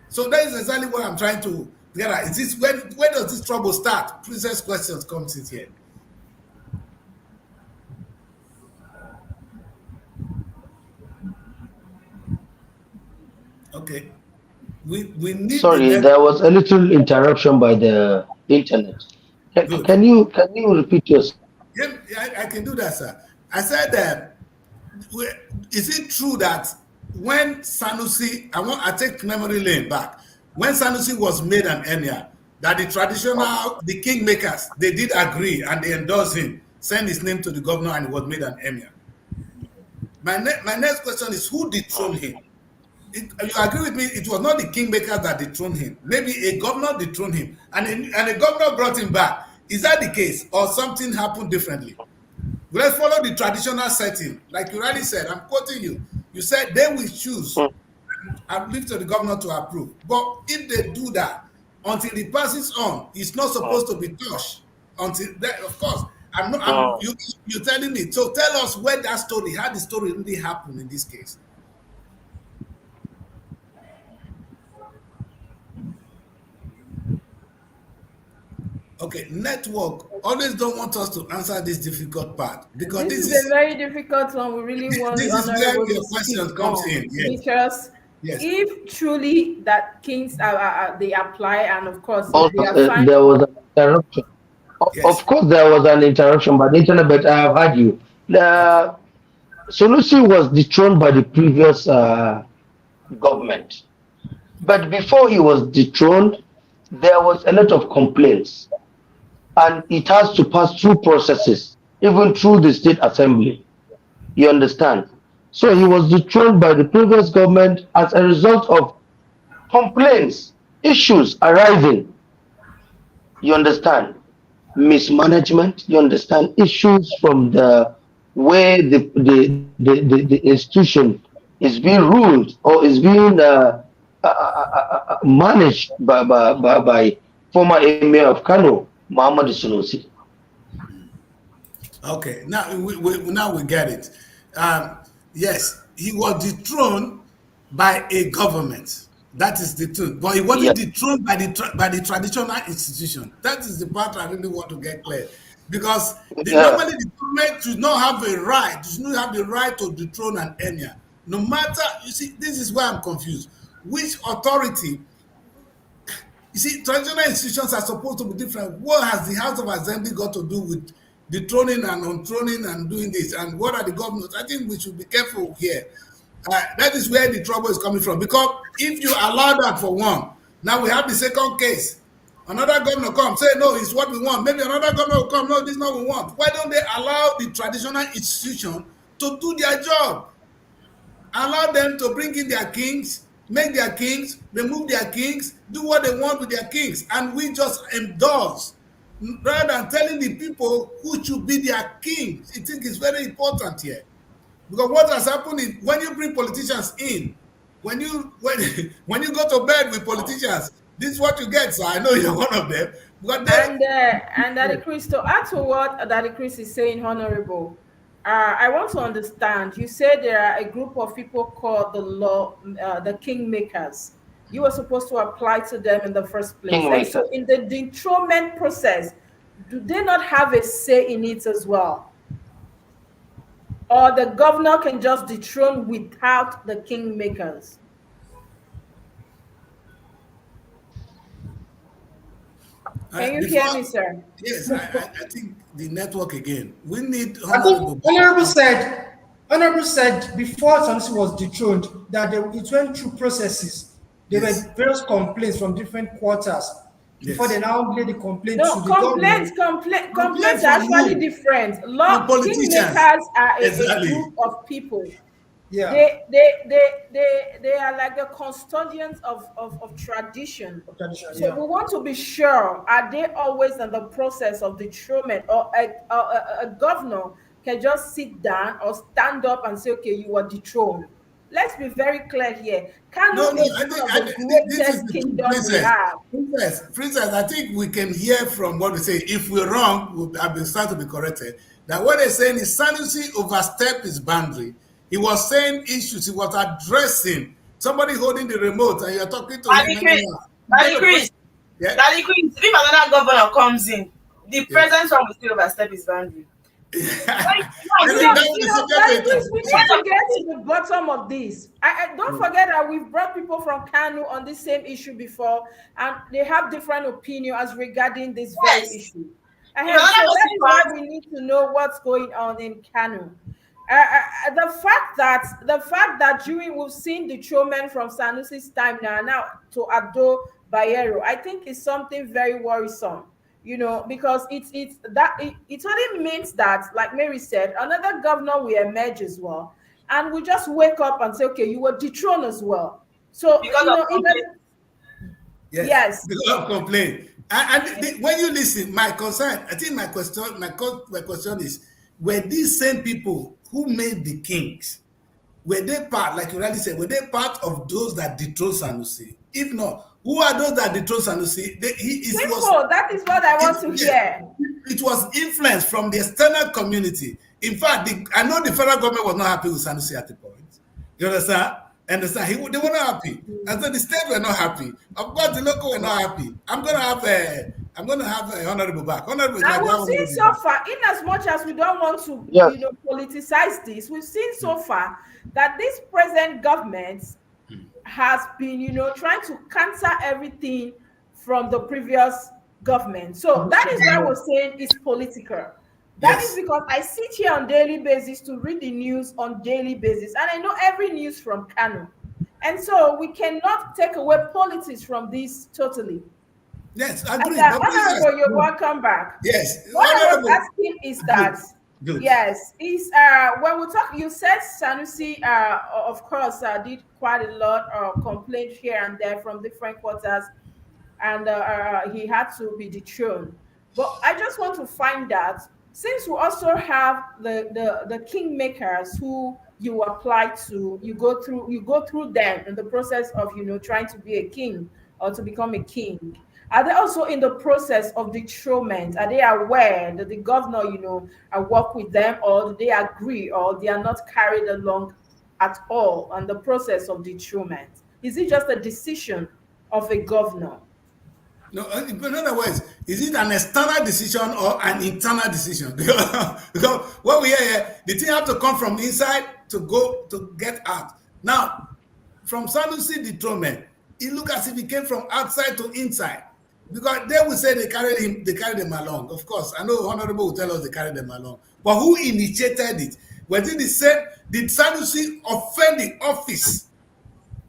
So that is exactly what I'm trying to get at. Is this where does this trouble start? Princess questions comes in here. Okay. We need the Sorry, net. there was a little interruption by the internet. Good. Can you repeat yourself? Yeah, I can do that, sir. I said that is it true that when Sanusi, I take memory lane back, when Sanusi was made an emir, that the kingmakers, they did agree and they endorsed him, send his name to the governor, and he was made an emir. My next question is who dethroned him? You agree with me? It was not the kingmakers that dethroned him. Maybe a governor dethroned him, and a governor brought him back. Is that the case, or something happened differently? Let's follow the traditional setting. Like you already said, I'm quoting you. You said they will choose and leave to the governor to approve. But if they do that, until it passes on, it's not supposed to be touched. Until that, of course, you're telling me. So tell us where that story, how the story really happened in this case. Okay, network always don't want us to answer this difficult part because This this is a is very difficult one. We really want the this is where honorable your to question speak comes on in. Yes, because yes. if truly that kings they apply and of course if they Also, are signed there was off, an interruption. Of Yes. course, there was an interruption by the internet, but I have heard you. Okay. The Solusi was dethroned by the previous government. But before he was dethroned, there was a lot of complaints, and it has to pass through processes, even through the state assembly. You understand? So he was dethroned by the previous government as a result of complaints, issues arising. You understand? Mismanagement. You understand? Issues from the way the institution is being ruled or is being managed by former Emir of Kano, Muhammad Sunusi. Okay. Now we get it. Yes, he was dethroned by a government. That is the truth. But he Yeah, wasn't dethroned by by the traditional institution. That is the part I really want to get clear. Because yeah, normally the government should not have a right, should not have the right to dethrone an emir. No matter, you see, this is where I'm confused. Which authority, you see, traditional institutions are supposed to be different. What has the House of Assembly got to do with dethroning and unthroning and doing this? And what are the governors? I think we should be careful here. That is where the trouble is coming from. Because if you allow that for one, now we have the second case. Another governor comes, say, no, it's what we want. Maybe another governor will come, no, this is not what we want. Why don't they allow the traditional institution to do their job? Allow them to bring in their kings, make their kings, remove their kings, do what they want with their kings, and we just endorse rather than telling the people who should be their kings. I think it's very important here. Because what has happened is when you bring politicians in, when you go to bed with politicians, this is what you get. So I know you're one of them. But they, And Daddy Chris, to add to what Daddy Chris is saying, Honorable, I want to understand. You said there are a group of people called the kingmakers. You were supposed to apply to them in the first place, and so kingmakers. in the dethronement process, do they not have a say in it as well, or the governor can just dethrone without the kingmakers? Can you before, hear me, sir? yes, I think the network again. We need I think honorable. Honorable said before Sanusi was dethroned that it went through processes. There Yes, were various complaints from different quarters before they yes. now laid the complaint to No, the government. Complaint complaints are from actually who? different. From Law politicians. kingmakers are a Exactly. group of people. Yeah, They are like the custodians of tradition. of tradition. So Yeah, we want to be sure, are they always in the process of dethronement, or a governor can just sit down or stand up and say, okay, you are dethroned? Let's be very clear here. No, Kanu no, is one of the this is greatest the truth, kingdom we princess. have. Princess, I think we can hear from what we say. If we're wrong, I've been starting to be corrected. That what they're saying is Sanusi overstepped his boundary. He was saying issues, he was addressing somebody holding the remote, and you're talking to him Daddy Chris, anyhow. You Daddy get the point? Chris, Yeah. Daddy Chris, if another governor comes in, the Yes. president will still overstep his boundary. Why Maybe you that will be subject to Daddy Chris, we need to interpretation. get to the bottom of this. I don't forget that we've brought people from Kanu on this same issue before, and they have different opinions regarding this very yes. issue. If So another that is why goes we need to know what's going on in Kanu. The fact that during we've seen the showman from Sanusi's time now to Ado Bayero, I think is something very worrisome. Because it only means that, like Mary said, another governor will emerge as well, and we just wake up and say, okay, you were dethroned as well. So because of complaint. Yes, yes, because of complaint. When you listen, my concern, I think my question is, were these same people who made the kings, were they part, like you rightly said, were they part of those that dethroned Sanusi? If not, who are those that dethroned Sanusi? simple. That is what I want to Yes, hear. it was influence from the external community. In fact, I know the federal government was not happy with Sanusi at the point. You understand? They were not happy. And so the state were not happy. Of course, the local were not happy. I'm gonna have a honorable back. Honorable is And like we've one seen so far, in as much as we don't want to, Yes, politicize this, we've seen so far that this present government has been, trying to counter everything from the previous government. So that is why we're saying it's political. That is Yes. because I sit here on daily basis to read the news on daily basis, and I know every news from Kano. And so we cannot take away politics from this totally. Yes, And agree. But princess, Honorable, you're welcome back. yes, What I was honorable. asking is that, Good. yes, is when we talk, you said Sanusi, of course, did quite a lot of complaints here and there from different quarters, and he had to be dethroned. But I just want to find out, since we also have the kingmakers who you apply to, you go through them in the process of trying to be a king or to become a king. Are they also in the process of dethronement? Are they aware that the governor, I work with them, or do they agree, or they are not carried along at all on the process of dethronement? Is it just a decision of a governor? No, in other words, is it an external decision or an internal decision? Because what we hear here, the thing have to come from inside to go to get out. Now, from Sanusi dethronement, it look as if he came from outside to inside. Because they will say they carried him along. Of course, I know Honorable will tell us they carried them along. But who initiated it? Was it the said, did Sanusi offend the office?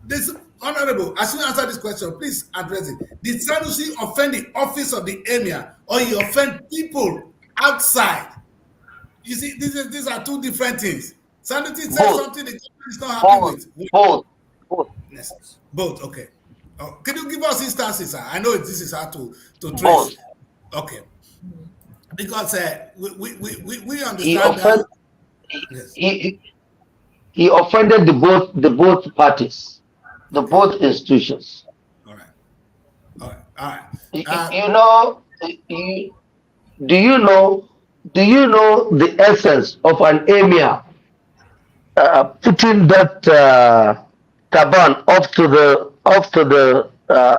This Honorable, as you answer this question, please address it. Did Sanusi offend the office of the emir, or he offend people outside? You see, these are two different things. Sanusi says Both, something the government is not happy both, with. both. Yes, both. Okay. Oh, can you give us instances, sir? I know this is hard to trace. Both. Okay, because we He understand that. offended. Yes. He, he offended the both parties, the Okay. both institutions. All right. All right. All right. You, Uh, you know, you, do you know? Do you know the essence of an emir putting that turban off to the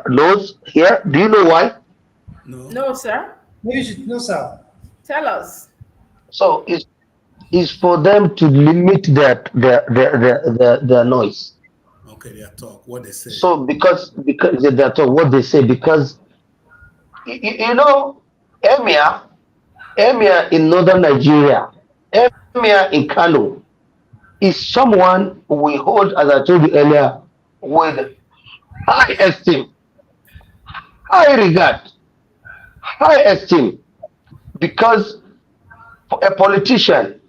nose here? Do you know why? no. No, sir. Maybe you should know, sir. Tell us. So it's for them to limit their noise. Okay, their talk, what they say. So because that's what they say, because you know, emir emir in northern Nigeria, emir in Kano is someone we hold, as I told you earlier, with high esteem, high regard, high esteem, because for a politician,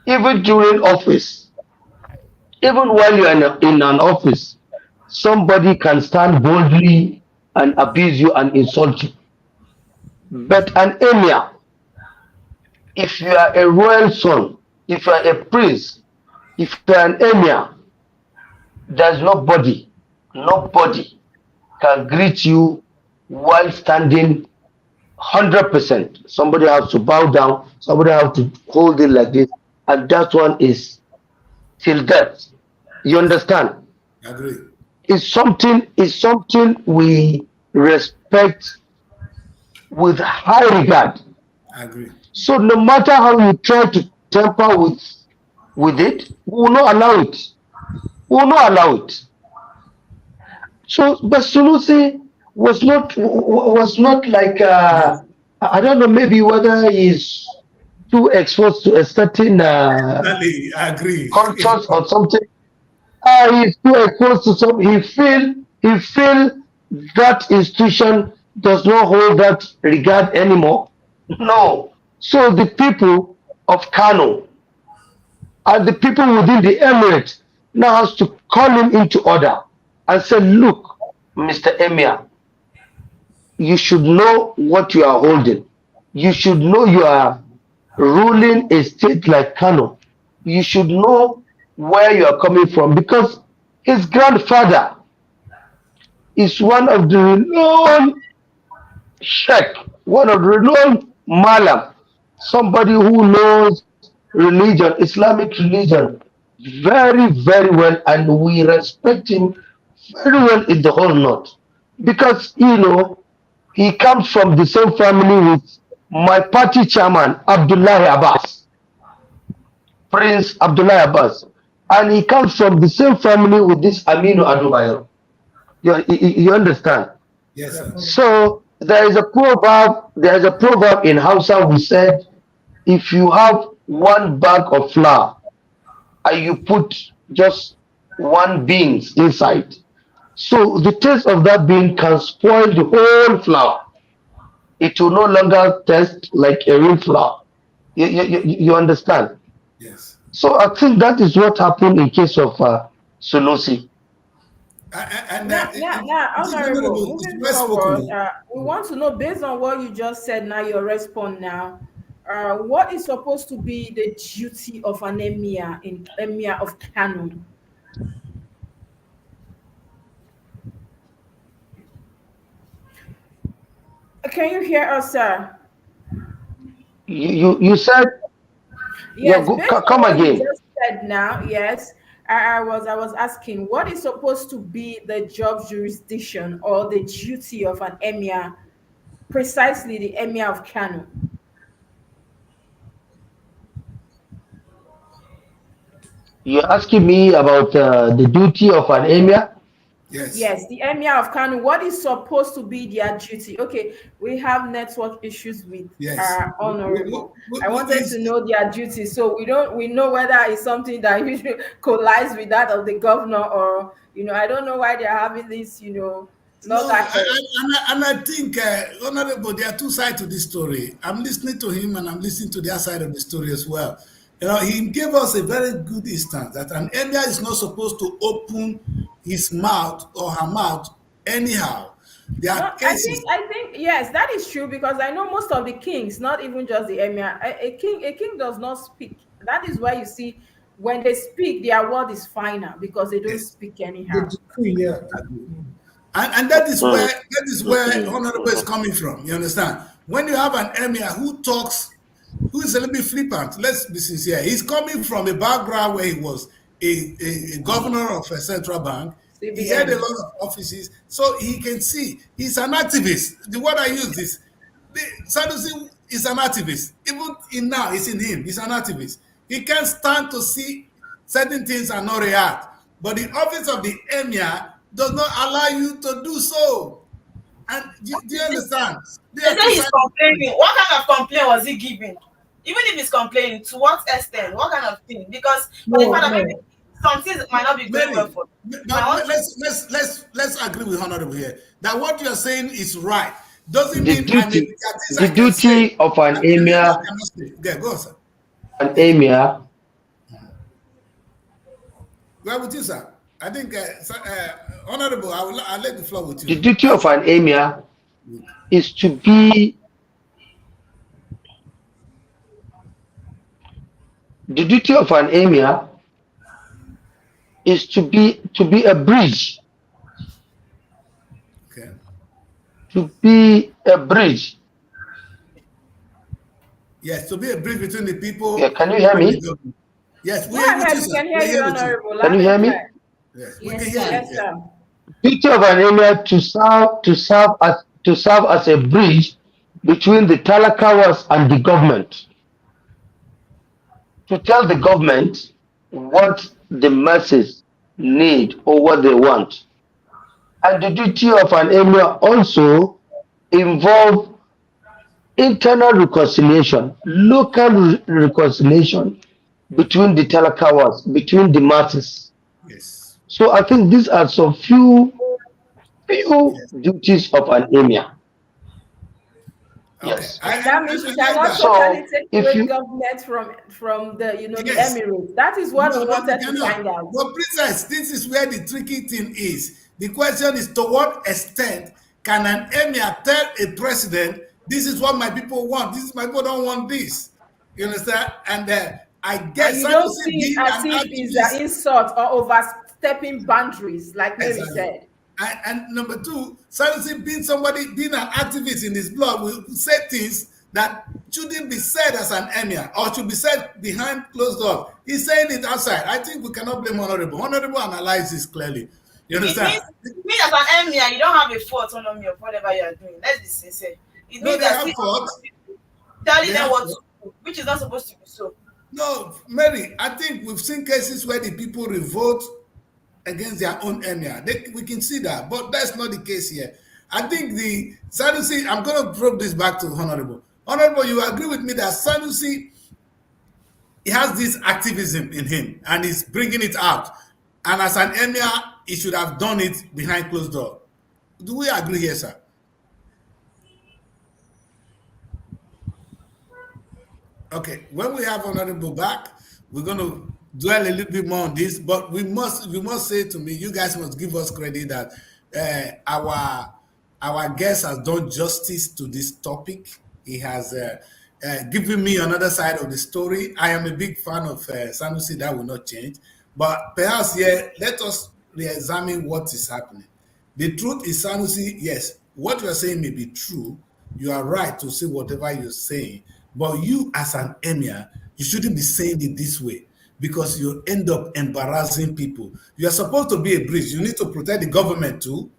even during office, even while you're in an office, somebody can stand boldly and abuse you and insult you. But an emir, if you are a royal son, if you are a prince, if you are an emir, there's nobody can greet you while standing 100%. Somebody has to bow down, somebody has to hold it like this, and that one is till death. You understand? Agree. It's something we respect with high regard. Agree. So no matter how you try to tamper with it, we will not allow it. We will not allow it. So, but Sunusi was not like I don't know, maybe whether he's too exposed to a certain Exactly, I agree. cultures or something. He's too exposed to some. He feel that institution does not hold that regard anymore. No. So the people of Kano and the people within the emirate now has to call him into order and say, look, Mr. Emir, you should know what you are holding. You should know you are ruling a state like Kano. You should know where you are coming from, because his grandfather is one of the renowned sheikh, one of the renowned malam, somebody who knows religion, Islamic religion, very, very well, and we respect him very well in the whole north, because he comes from the same family with my party chairman Abdullahi Abbas, Prince Abdullahi Abbas, and he comes from the same family with this Aminu Adubayo. You understand? Yes, Yeah, sir. So there is a proverb in Hausa who said, if you have one bag of flour and you put just one beans inside, so the taste of that bean can spoil the whole flour. It will no longer taste like a real flour. You understand? Yes. So I think that is what happened in case of Sunusi. And this Honorable, honorable is moving well spoken. forward, we want to know, based on what you just said, now your response now, what is supposed to be the duty of an emir of Kano? Can you hear us, sir? You said, yeah, Yes, based on come what you again. just said now, yes, I was asking, what is supposed to be the job jurisdiction or the duty of an emir, precisely the emir of Kano? You're asking me about the duty of an emir? Yes. Yes, the emir of Kano. What is supposed to be their duty? Okay, we have network issues with Yes. our honorable. I wanted to It's- know their duty, so we know whether it's something that usually collides with that of the governor, or I don't know why they're having this, No, loggerhead. and I think, Honorable, there are two sides to this story. I'm listening to him and I'm listening to the other side of the story as well. He gave us a very good instance that an emir is not supposed to open his mouth or her mouth anyhow. There No, are cases. I think yes, that is true, because I know most of the kings, not even just the emir, a king does not speak. That is why you see when they speak, their word is final because they don't Yes, speak The anyhow. decree, yeah. and that is Mm, where Honorable is coming from. You understand? When you have an emir who talks, who is a little bit flippant, let's be sincere. He's coming from a background where he was a governor of a central bank. He had a CBN. lot of offices, so he can see he's an activist. The word I use is Sanusi is an activist. Even in now, it's in him. He's an activist. He can't stand to see certain things and not react. But the office of the emir does not allow you to do so. And do you understand? There They are two say he's sides of the story. complaining. What kind of complaint was he giving? Even if he's complaining, to what extent? What kind of thing? Because for the No, fact that maybe no. some things might not be going well Mary, for him. I now want to let's agree with Honorable here that what you are saying is right. Doesn't the mean I may be duty, at least I the can say duty of an and the emir emir, cannot say. Yeah, go on, sir. an emir, Go with you, sir. I think, Honorable, I'll let the floor with the you. duty of an emir is to be, the duty of an emir is to be a bridge, Okay. to be a bridge. Yes, to be a bridge between the Yeah, people can you hear and the me? government. Yes, Go we're here with ahead, you, we sir. can hear We're you, here with you. honorable, Can loud you and hear me? clear. Yes, we can Yes, hear sir. you. Yes, Yes. sir. Duty of an emir to serve as a bridge between the talakawas and the government, to tell the government what the masses need or what they want. And the duty of an emir also involve internal reconciliation, local reconciliation between the talakawas, between the masses. Yes. So I think these are some few Yes. duties of an emir. Okay. Yes. That means I you like cannot that. totally So take if away you government from the Yes. Emirates. That is what we No, you wanted to cannot. find out. But princess, this is where the tricky thing is. The question is, to what extent can an emir tell a president, this is what my people want, this is my people don't want this? You understand? And I And guess you don't Sanusi see it being as an if it's an activist. insult or overstepping boundaries, like Mary Exactly. said. And number two, Sanusi being somebody, being an activist in his blood, will say things that shouldn't be said as an emir or should be said behind closed doors. He's saying it outside. I think we cannot blame Honorable. Honorable analyzes clearly. You understand? it means as an emir, you don't have a full autonomy of whatever you are doing. Let's be sincere. It No, means they that have still fault. telling They them have what to fault. do, which is not supposed to be so. No, Mary, I think we've seen cases where the people revolt against their own emir. We can see that, but that's not the case here. I think the Sanusi, I'm going to probe this back to Honorable. Honorable, you agree with me that Sanusi, he has this activism in him and he's bringing it out. And as an emir, he should have done it behind closed door. Do we agree here, sir? Okay, when we have Honorable back, we're going to dwell a little bit more on this, but we must say to me, you guys must give us credit that our guest has done justice to this topic. He has given me another side of the story. I am a big fan of Sanusi, that will not change. But perhaps here, let us re-examine what is happening. The truth is, Sanusi, yes, what you are saying may be true. You are right to say whatever you're saying, but you, as an emir, you shouldn't be saying it this way because you end up embarrassing people. You are supposed to be a bridge. You need to protect the government too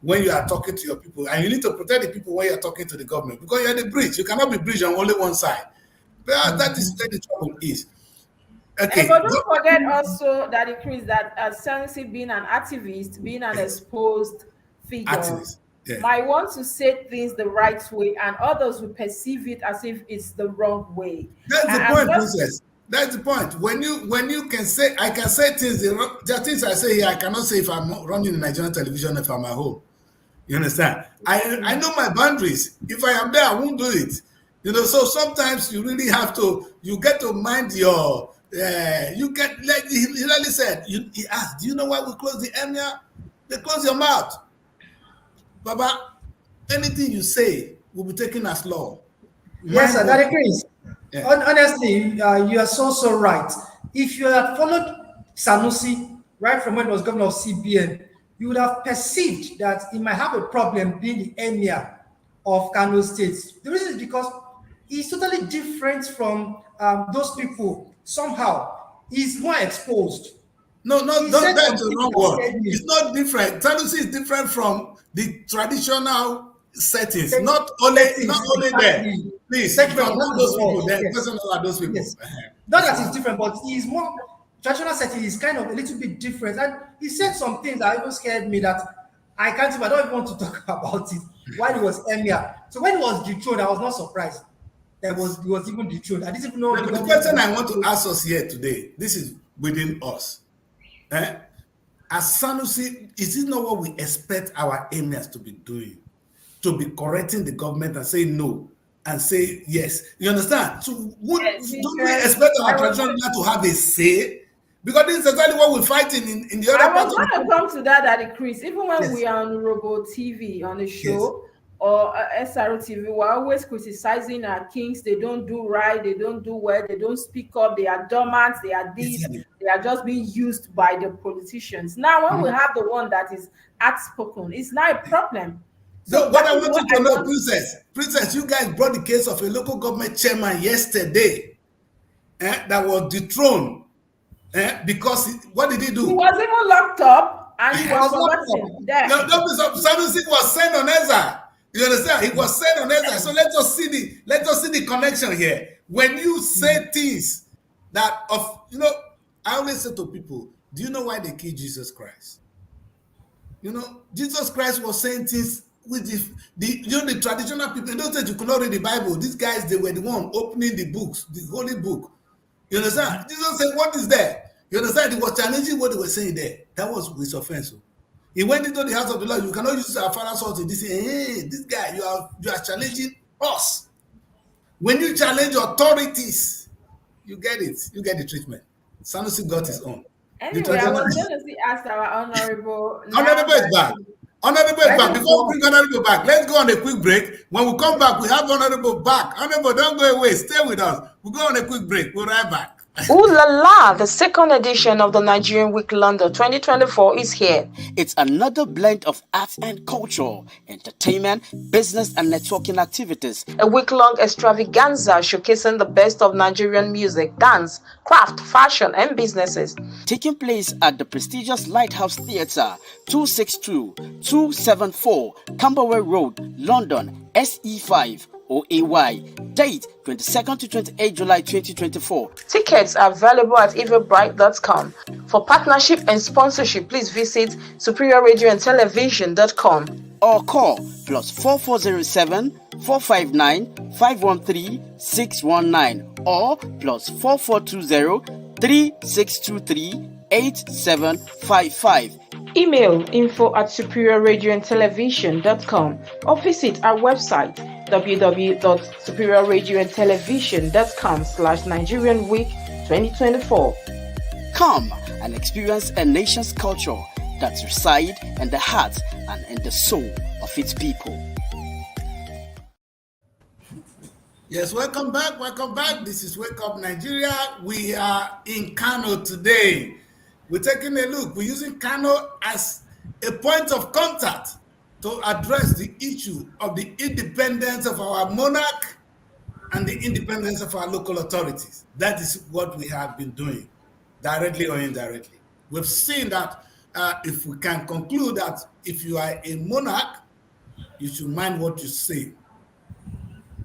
when you are talking to your people, and you need to protect the people when you are talking to the government, because you are the bridge. You cannot be bridge on only one side. But that is where the trouble is. Okay. But don't forget also that it is that Sanusi being an activist, being an exposed figure, Activist. Yeah. might want to say things the right way, and others will perceive it as if it's the wrong way. That's the point, Princess. That's the point. When you can say, I can say things, there are things I say here I cannot say if I'm running Nigerian television, if I'm at home. You understand? I know my boundaries. If I am there, I won't do it. So sometimes you really have to, you get to mind your, you get, like Hilali said, he asked, do you know why we close the emir? They close your mouth. Baba, anything you say will be taken as law. Yes, sir, that agrees. Yeah. Honestly, you are so right. If you had followed Sanusi right from when he was governor of CBN, you would have perceived that he might have a problem being the emir of Kano State. The reason is because he's totally different from those people. Somehow, he's more exposed. No, that's the wrong word. It's not different. Sanusi is different from the traditional settings. Not only there. Please, those people there. Those people. Yes. Not that it's different, but he's more traditional setting is kind of a little bit different. And he said some things that even scared me that I don't even want to talk about it while he was emir. So when he was dethroned, I was not surprised that he was even dethroned. I didn't even know. The question I want to ask us here today, this is within us. As Sanusi, is it not what we expect our emirs to be doing? To be correcting the government and say no and say yes. You understand? So don't we expect our traditional leader to have a say? Because this is exactly what we're fighting in the other part. I was going to come to that, Chris. Even when we are on Robo TV on a show or SRTV, we're always criticizing our kings. They don't do right. They don't do well. They don't speak up. They are dormant. They are these. They are just being used by the politicians. Now, when we have the one that is outspoken, it's not a problem. So what I want you to know, Princess, you guys brought the case of a local government chairman yesterday that was dethroned because what did he do? He was even locked up and he was forgotten. Sanusi was sent on Ezra. You understand? He was sent on Ezra. So let us see the connection here. When you say things that I always say to people, do you know why they killed Jesus Christ? Jesus Christ was saying things with the traditional people. In those days, you could not read the Bible. These guys, they were the one opening the books, the holy book. You understand? Jesus said, what is there? You understand? He was challenging what they were saying there. That was his offense. He went into the house of the Lord. You cannot use our father's house. He said, hey, this guy, you are challenging us. When you challenge authorities, you get it. You get the treatment. Sanusi got his own. Anyway, I was going to ask our honorable. Honorable is back. Honorable is back. Before we bring Honorable back, let's go on a quick break. When we come back, we have Honorable back. Honorable, don't go away. Stay with us. We'll go on a quick break. We'll right back. Ooh la la! The second edition of the Nigerian Week London 2024 is here. It's another blend of arts and culture, entertainment, business and networking activities. A week-long extravaganza showcasing the best of Nigerian music, dance, craft, fashion and businesses. Taking place at the prestigious Lighthouse Theatre, 262-274 Camberwell Road, London, SE5. OAY. Date 22nd to 28 July 2024. Tickets are available at everbright.com. For partnership and sponsorship, please visit superiorradioandtelevision.com or call +4407 459 513 619 or +4420 3623 8755. Email info@superiorradioandtelevision.com or visit our website www.superiorradioandtelevision.com/Nigerian Week 2024. Come and experience a nation's culture that resides in the heart and in the soul of its people. Yes, welcome back. This is Wake Up Nigeria. We are in Kano today. We're taking a look. We're using Kano as a point of contact to address the issue of the independence of our monarch and the independence of our local authorities. That is what we have been doing. directly or indirectly. We've seen that if we can conclude that if you are a monarch, you should mind what you say.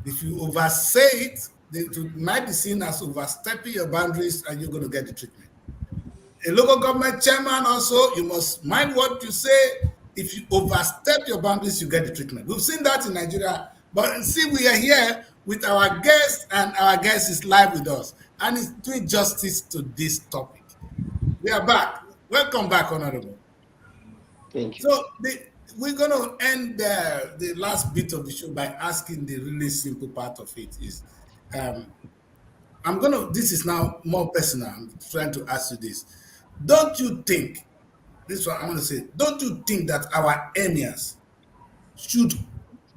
If you oversay it, it might be seen as overstepping your boundaries and you're going to get the treatment. A local government chairman also, you must mind what you say. If you overstep your boundaries, you get the treatment. We've seen that in Nigeria. But see, we are here with our guest, and our guest is live with us, and is doing justice to this topic. We are back. Welcome back, Honorable. Thank you. So we're going to end the last bit of the show by asking the really simple part of it is, this is now more personal. I'm trying to ask you this. Don't you think, this is what I want to say, don't you think that our emirs should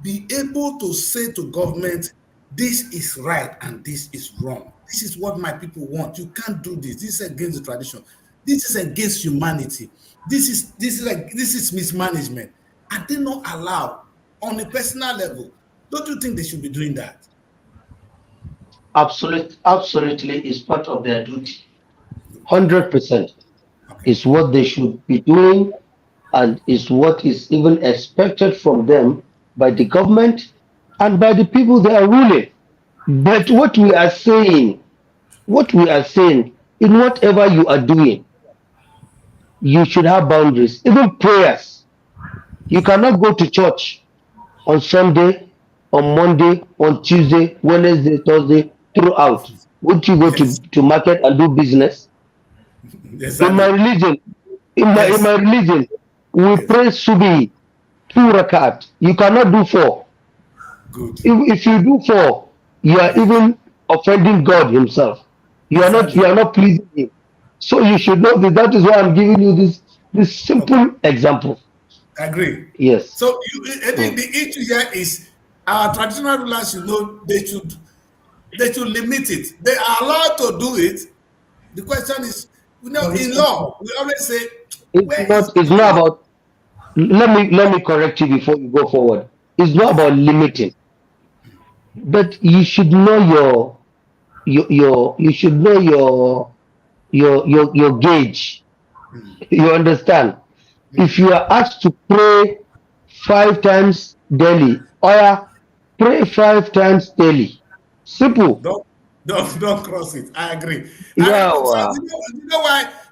be able to say to government, this is right and this is wrong. This is what my people want. You can't do this. This is against the tradition. This is against humanity. This is mismanagement. Are they not allowed on a personal level? Don't you think they should be doing that? Absolutely is part of their duty. 100% Okay. is what they should be doing and is what is even expected from them by the government and by the people they are ruling. But what we are saying, in whatever you are doing, you should have boundaries. Even prayers. You cannot go to church on Sunday, on Monday, on Tuesday, Wednesday, Thursday, throughout. Would you go Yes. to market and do business? In my Exactly. religion, in Yes. my religion, we Yes. pray subi 2 rakat. You cannot do 4. Good. If you do 4, you are Yes. even offending God Himself. You Exactly. are not pleasing Him. So you should know that. That is why I'm giving you this simple example. I agree. Yes. So I think Mm. the issue here is our traditional rulers should know they should limit it. They are allowed to do it. The question is, But in respectful. law, we always say, It's where is not. It's the not law? about. Let me correct you before you go forward. It's not Yes. about limiting, but you should know your you should know your gauge. Mm, You understand? If mm. you are asked to pray 5 times daily, or pray 5 times daily. Simple. Don't cross it. I agree. Yeah. So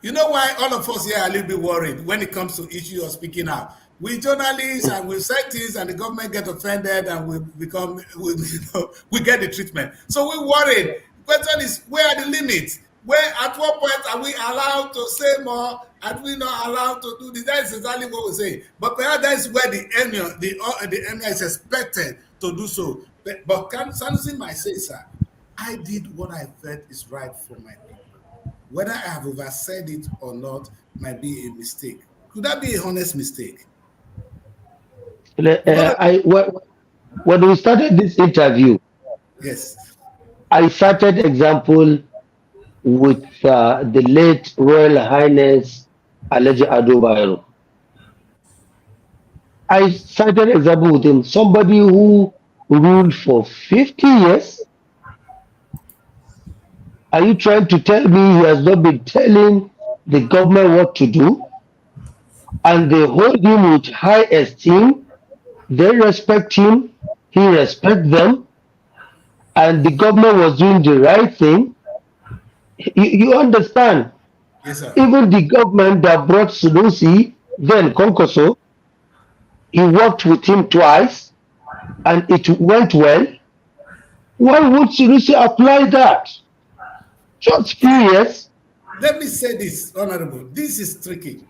you know why all of us here are a little bit worried when it comes to issue of speaking out. We journalists and we say things and the government get offended and we get the treatment. So we're worried. The question is, where are the limits? Where at what point are we allowed to say more? Are we not allowed to do this? That is exactly what we're saying. But perhaps that is where the emir is expected to do so. But Sanusi might say, sir, I did what I felt is right for my people. Whether I have oversaid it or not might be a mistake. Could that be a honest mistake? You're gonna When we started this interview, yes. I cited example with the late Royal Highness Alhaji Ado Bayero. I cited example with him, somebody who ruled for 50 years. Are you trying to tell me he has not been telling the government what to do? And they hold him with high esteem. They respect him. He respects them. And the government was doing the right thing. You understand? Yes, sir. Even the government that brought Sunusi, then Konkoso, he worked with him twice and it went well. Why would Sunusi apply that? Just few years. Let me say this, Honorable. This is tricky.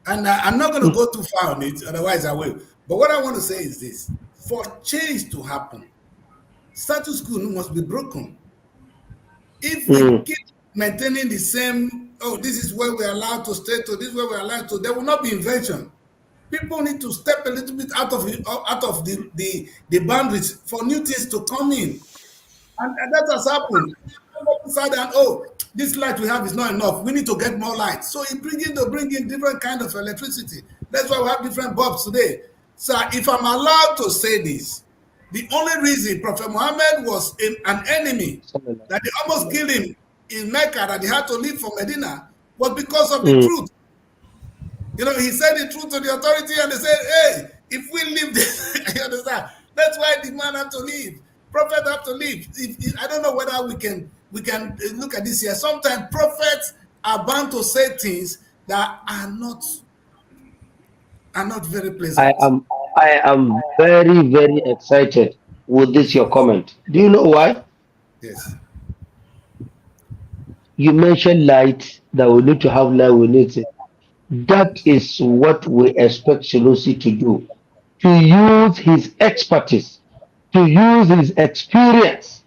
And I'm not going to go too far on it, otherwise I will. But what I want to say is this. For change to happen, status quo must be broken. If we Mm, keep maintaining the same, oh, this is where we're allowed to stay to, this is where we're allowed to, there will not be invention. People need to step a little bit out of the boundaries for new things to come in. And that has happened. Somebody decided, oh, this light we have is not enough. We need to get more light. So he bring in different kind of electricity. That's why we have different bulbs today. So if I'm allowed to say this, the only reason Prophet Muhammad was an enemy, that they almost killed him in Mecca that he had to leave for Medina was because of the mm. truth. You know, he said the truth to the authority, and they said, "Hey, if we leave this, you understand? That's why the man have to leave. Prophet have to leave." I don't know whether we can look at this here. Sometimes prophets are bound to say things that are not very I pleasant. am I am very, very excited with this your comment. Do you know why? Yes. You mentioned light, that we need to have light, we need it. That is what we expect Selosi to do. To use his expertise, to use his experience,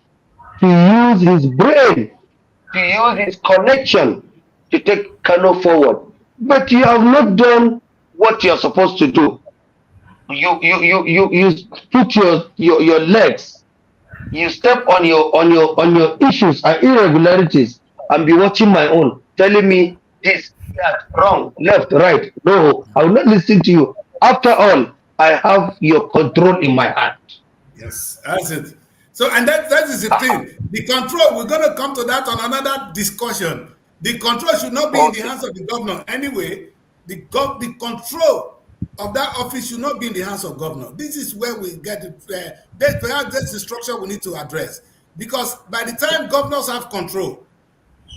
to use his brain, to use his connection to take Kano forward. But you have not done what you're supposed to do. You put your legs, you step on your issues and irregularities, and be watching my own, telling me this, that, wrong, left, right. No, I will not listen to you. After all, I have your control in my hand. Yes, that's it. So, and that is the thing. The control, we're going to come to that on another discussion. The control should not be in the Okay. hands of the governor. Anyway, the control of that office should not be in the hands of governor. This is where we get it. Perhaps that's the structure we need to address. Because by the time governors have control,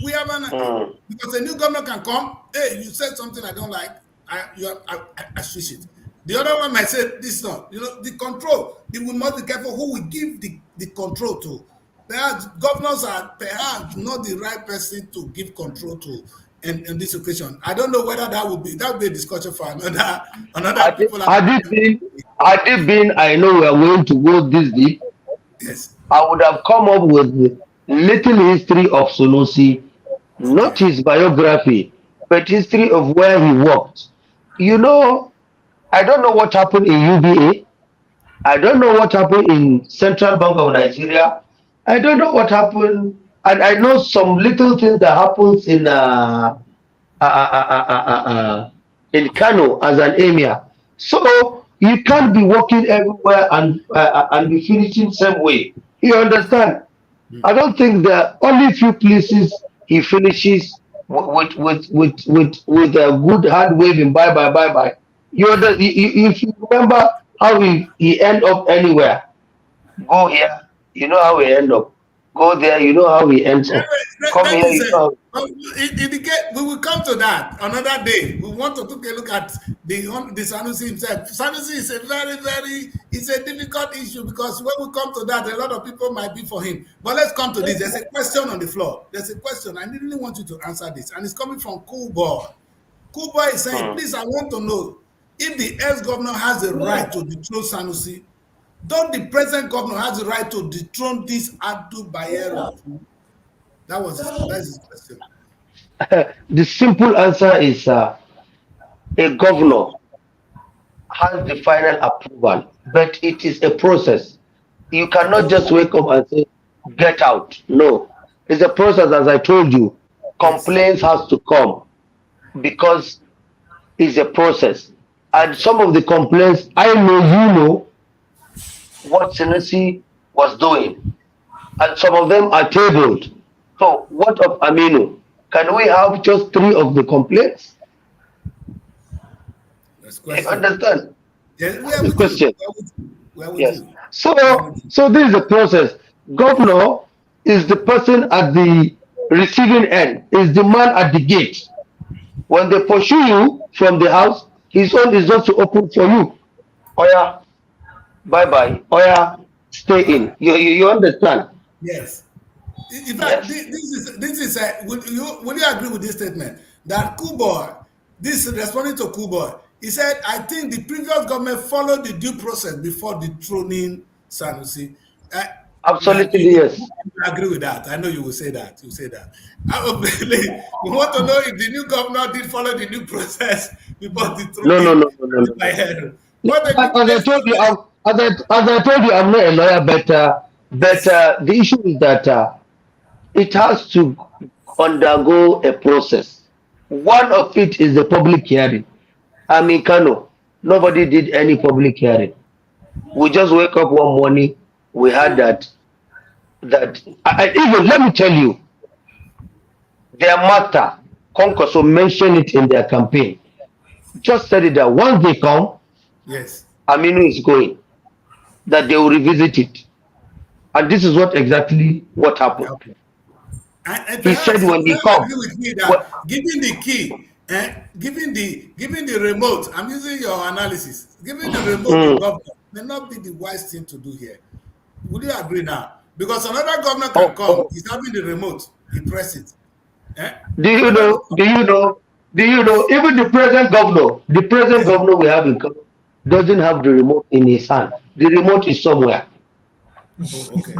we have Mm. because a new governor can come. Hey, you said something I don't like. I switch it. The other one might say this not. You know, the control. We must be careful who we give the control to. Perhaps governors are perhaps not the right person to give control to in this occasion. I don't know whether that would be a discussion for another Had it, people. had it been, had it been, I know we are going to go this deep, Yes. I would have come up with little history of Sunusi, not Okay. his biography, but history of where he worked. You know, I don't know what happened in UBA. I don't know what happened in Central Bank of Nigeria. I don't know what happened, and I know some little things that happens uh, uh, uh, uh, uh, uh, uh, in Kano as an emir. So you can't be working everywhere and be finishing same way. You understand? I don't think there are only few places he finishes with a good hand waving bye bye bye bye. If you remember how he end up anywhere, go here, you know how he end up. Go there, you know how he ends up. Come That here, is you know. we will come to that another day. We want to take a look at the Sanusi himself. Sanusi is a it's a difficult issue because when we come to that, a lot of people might be for him. But let's come to this. There's a question on the floor. There's a question. I really want you to answer this, and it's coming from Cool Boy. Cool Boy is saying, Hmm. please, I want to know if the ex-governor has the right to dethrone Sanusi. Don't the present governor has the right to dethrone this Abdul Bayero? That's his question. The simple answer is a governor has the final approval, but it is a process. You cannot just wake up and say, get out. No. It's a process, as I told you. Yes. Complaints has to come because it's a process. And Okay. some of the complaints, I know you know what Senesi was doing. And some of them are tabled. So what of Aminu? Can we have just three of the complaints? That's You question. understand? Yes, we That's are the with you. question. We are with you. We are with Yes. you. We are So, with you. so this is the process. Governor is the person at the receiving end, is the man at the gate. When they pursue you from the house, his own is just to open for you. Oh yeah, bye bye. Oh yeah, stay All right. in. You understand? Yes. In fact, Yes. this is will you agree with this statement that Kuboy, this responding to Kuboy, he said, I think the previous government followed the due process before dethroning Sanusi. Uh, Absolutely you yes. agree with that? I know you will say that. You say that. We want to know if the new governor did follow the due process before No, no, dethroning no, no, no, no, my no. head. No, What they as I let's told you, as I told you, I'm not a lawyer, but yes, the issue is that it has to undergo a process. One of it is the public hearing. I mean, Kano, nobody did any public hearing. We just wake up one morning, we had that. Even let me tell you, Their master, Concoso, mentioned it in their campaign. Just said it that once they come, Yes. Aminu is going, that they will revisit it. And this is what happened. Okay. And He said perhaps you when he can come, agree with me well, that giving the key and giving the remote, I'm using your analysis, giving the remote to mm, governor may not be the wise thing to do here. Would you agree now? Because another governor can oh, come, oh, he's having the remote, he press it. Eh? do you Another know? governor, Do you know? Do you know? Even the present yes. governor we have in Kano, doesn't have the remote in his hand. The remote is somewhere. Oh, okay.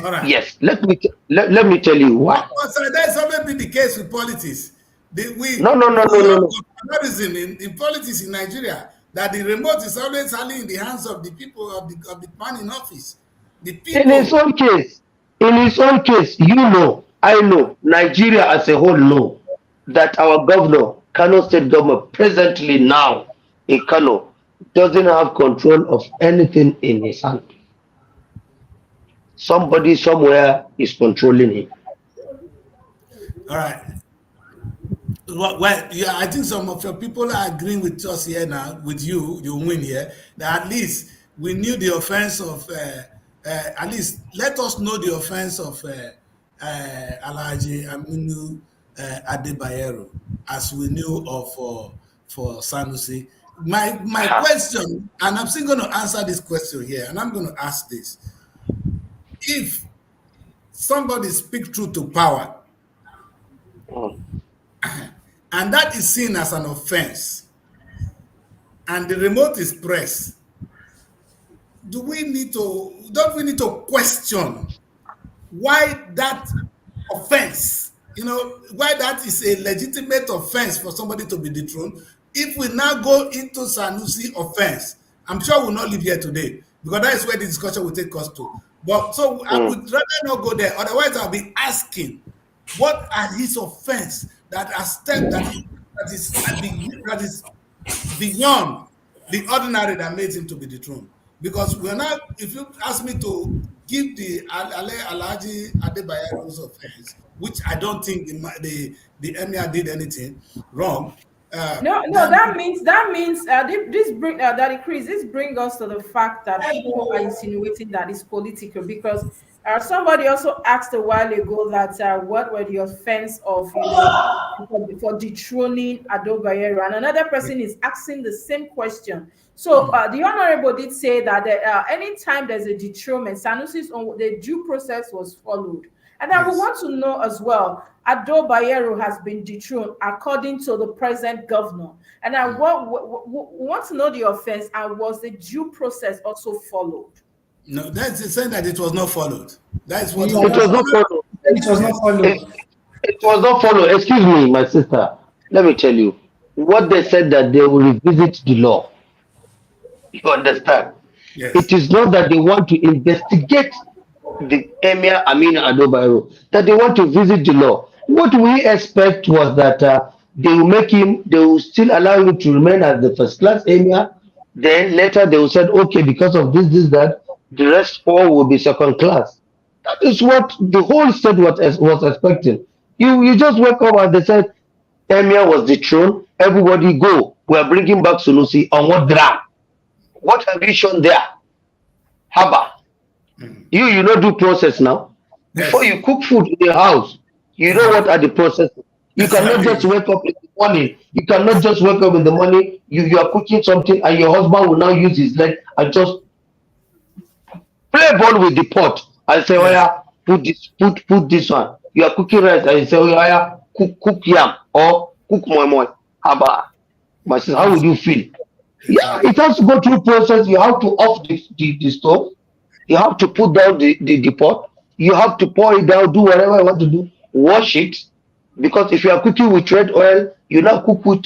All right. Yes, let me tell you why. But so that's always been the case with politics. No, no, no, no, We no, have no. comparison in politics in Nigeria that the remote is always only in the hands of the people of the man in office. The In his people, own case, you know, I know, Nigeria as a whole know that our governor, Kano State government, presently now in Kano, doesn't have control of anything in his hand. Somebody somewhere is controlling him. all right. Well, yeah, I think some of your people are agreeing with us here now, with you win here, that at least we knew the offense of, at least let us know the offense of Alhaji Aminu Adebayero, as we knew of for Sanusi. My question, and I'm still going to answer this question here, and I'm going to ask this. If somebody speak truth to power, Mm. and that is seen as an offense, and the remote is pressed, don't we need to question why that offense, why that is a legitimate offense for somebody to be dethroned? If we now go into Sanusi offense, I'm sure we'll not live here today, because that is where the discussion will take us to. But so I Mm. would rather not go there. Otherwise, I'll be asking, what are his offense that are step that is beyond the ordinary that made him to be dethroned? Because we're not, if you ask me to give the Alhaji Adebayo's offense, which I don't think the emir did anything wrong, No, no, then that means this bring that increase. This bring us to the fact that people are insinuating that it's political because somebody also asked a while ago that what were the offense of for dethroning Adobayero, and another person is asking the same question. So the honorable did say that anytime there's a dethronement, Sanusi's own the due process was followed. And I would yes. want to know as well, Ado Bayero has been dethroned according to the present governor. And I want to know the offense and was the due process also followed? No, that's saying that it was not followed. That's what Yeah, It was not followed. it was not yes. followed. It was not followed. Excuse me, my sister. Let me tell you. What they said that they will revisit the law. You understand? It Yes. is not that they want to investigate the Emir Amin Adobairo, that they want to visit the law. What we expect was that they will still allow him to remain as the first class Emir. Then later they will say, okay, because of that, the rest four will be second class. That is what the whole state was expecting. You just wake up and they said, Emir was the throne, everybody go. We are bringing back Sunusi on what ground? What have you shown there? Haba. You know do process now. Before Yes. you cook food in your house, you know what are the processes. You cannot just Exactly. wake up in the morning. You cannot just wake up in the morning. You are cooking something and your husband will now use his leg and just play ball with the pot and say, oh Yes. yeah, put this one. You are cooking rice and you say, oh yeah, cook yam or cook moi moi. Haba. My sister, how would you feel? Yeah, Exactly. it has to go through process. You have to off the stove. You have to put down the pot. You have to pour it down, do whatever you want to do. Wash it. Because if you are cooking with red oil, you now cook with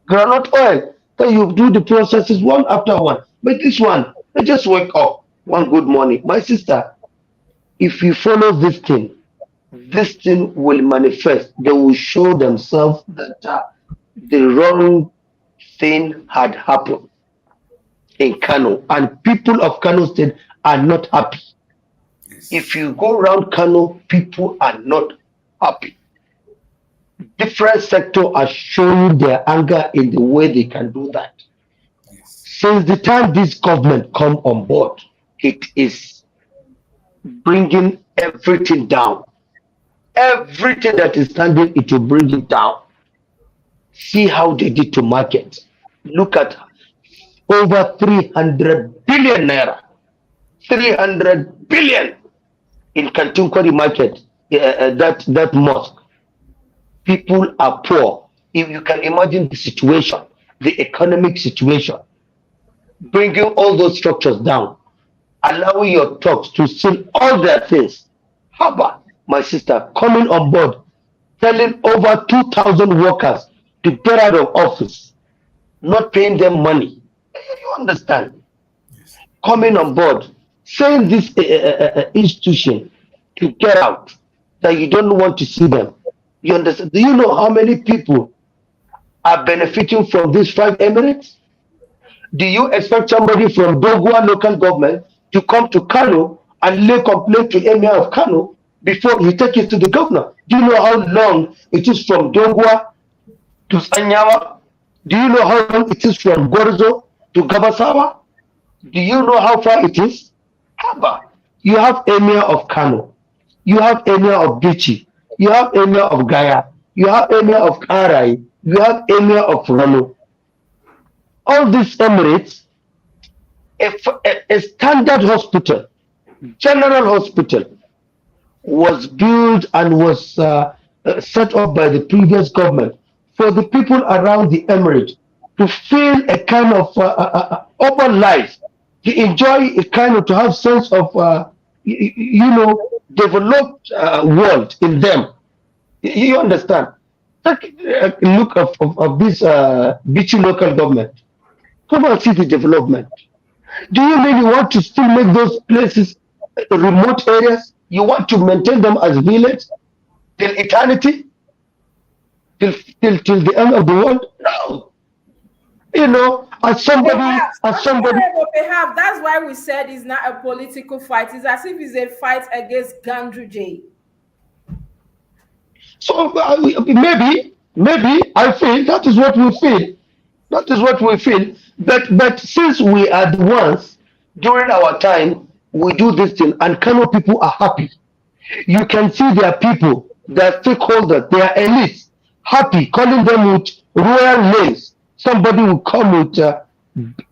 granite oil. Then you do the processes one after one. But this one, they just wake up one good morning. My sister, if you follow this thing will manifest. They will show themselves that the wrong thing had happened in Kano, and people of Kano State are not happy. If Yes. you go around Kano, people are not happy. different sectors are showing their anger in the way they can do that. Yes. Since the time this government come on board, it is bringing everything down. Everything that is standing, it will bring it down. See how they did to market. Look at over 300 billion naira. 300 billion in Kantunkwari market, that mosque. People are poor. If you can imagine the situation, the economic situation, bringing all those structures down, allowing your talks to seal all their things. How about my sister coming on board, telling over 2,000 workers to get out of office, not paying them money? You understand? Yes. Coming on board, saying this institution to get out, that you don't want to see them. You understand? Do you know how many people are benefiting from these 5 emirates? Do you expect somebody from Dogwa local government to come to Kano and lay complaint to Emir of Kano before you take it to the governor? Do you know how long it is from Dogwa to Sanyawa? Do you know how long it is from Gorzo to Gabasawa? Do you know how far it is? Haba. You have Emir of Kano, you have Emir of Bichi, you have Emir of Gaya, you have Emir of Karai, you have Emir of Rano. All these emirates, a standard hospital, general hospital, was built and was set up by the previous government for the people around the emirate to feel a kind of urban life, to enjoy a kind of, to have sense of, developed world in them. You understand? Take a look of this Bichi local government. Come and see the development. Do you really want to still make those places remote areas? You want to maintain them as village till eternity? Till the end of the world? No. As somebody, Perhaps that's why we said it's not a political fight. It's as if it's a fight against Ganduje. So maybe I feel that is what we feel. That is what we feel. But since we are the ones during our time, we do this thing, and Kano people are happy. You can see their people, their stakeholders, their elites happy, calling them with royal names. Somebody will come with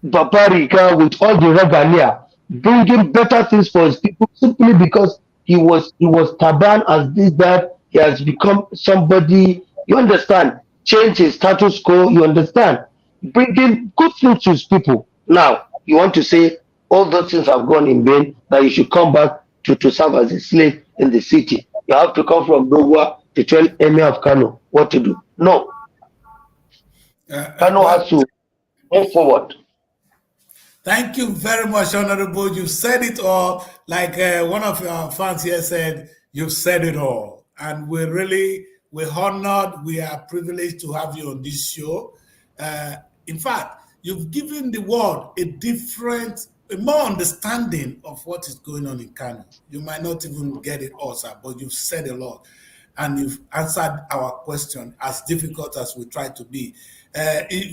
Babarika, with all the regalia, bringing better things for his people simply because he was taban as this, that. He has become somebody, you understand, change his status quo, you understand, bringing good things to his people. Now, you want to say all those things have gone in vain, that you should come back to serve as a slave in the city. You have to come from Dogwa to tell Emir of Kano what to do. No. Kano has to move forward. Thank you very much, Honorable. You've said it all. Like one of your fans here said, you've said it all. And we're honored. We are privileged to have you on this show. In fact, you've given the world a more understanding of what is going on in Kano. You might not even get it all, sir, but you've said a lot. And you've answered our question, as difficult as we try to be.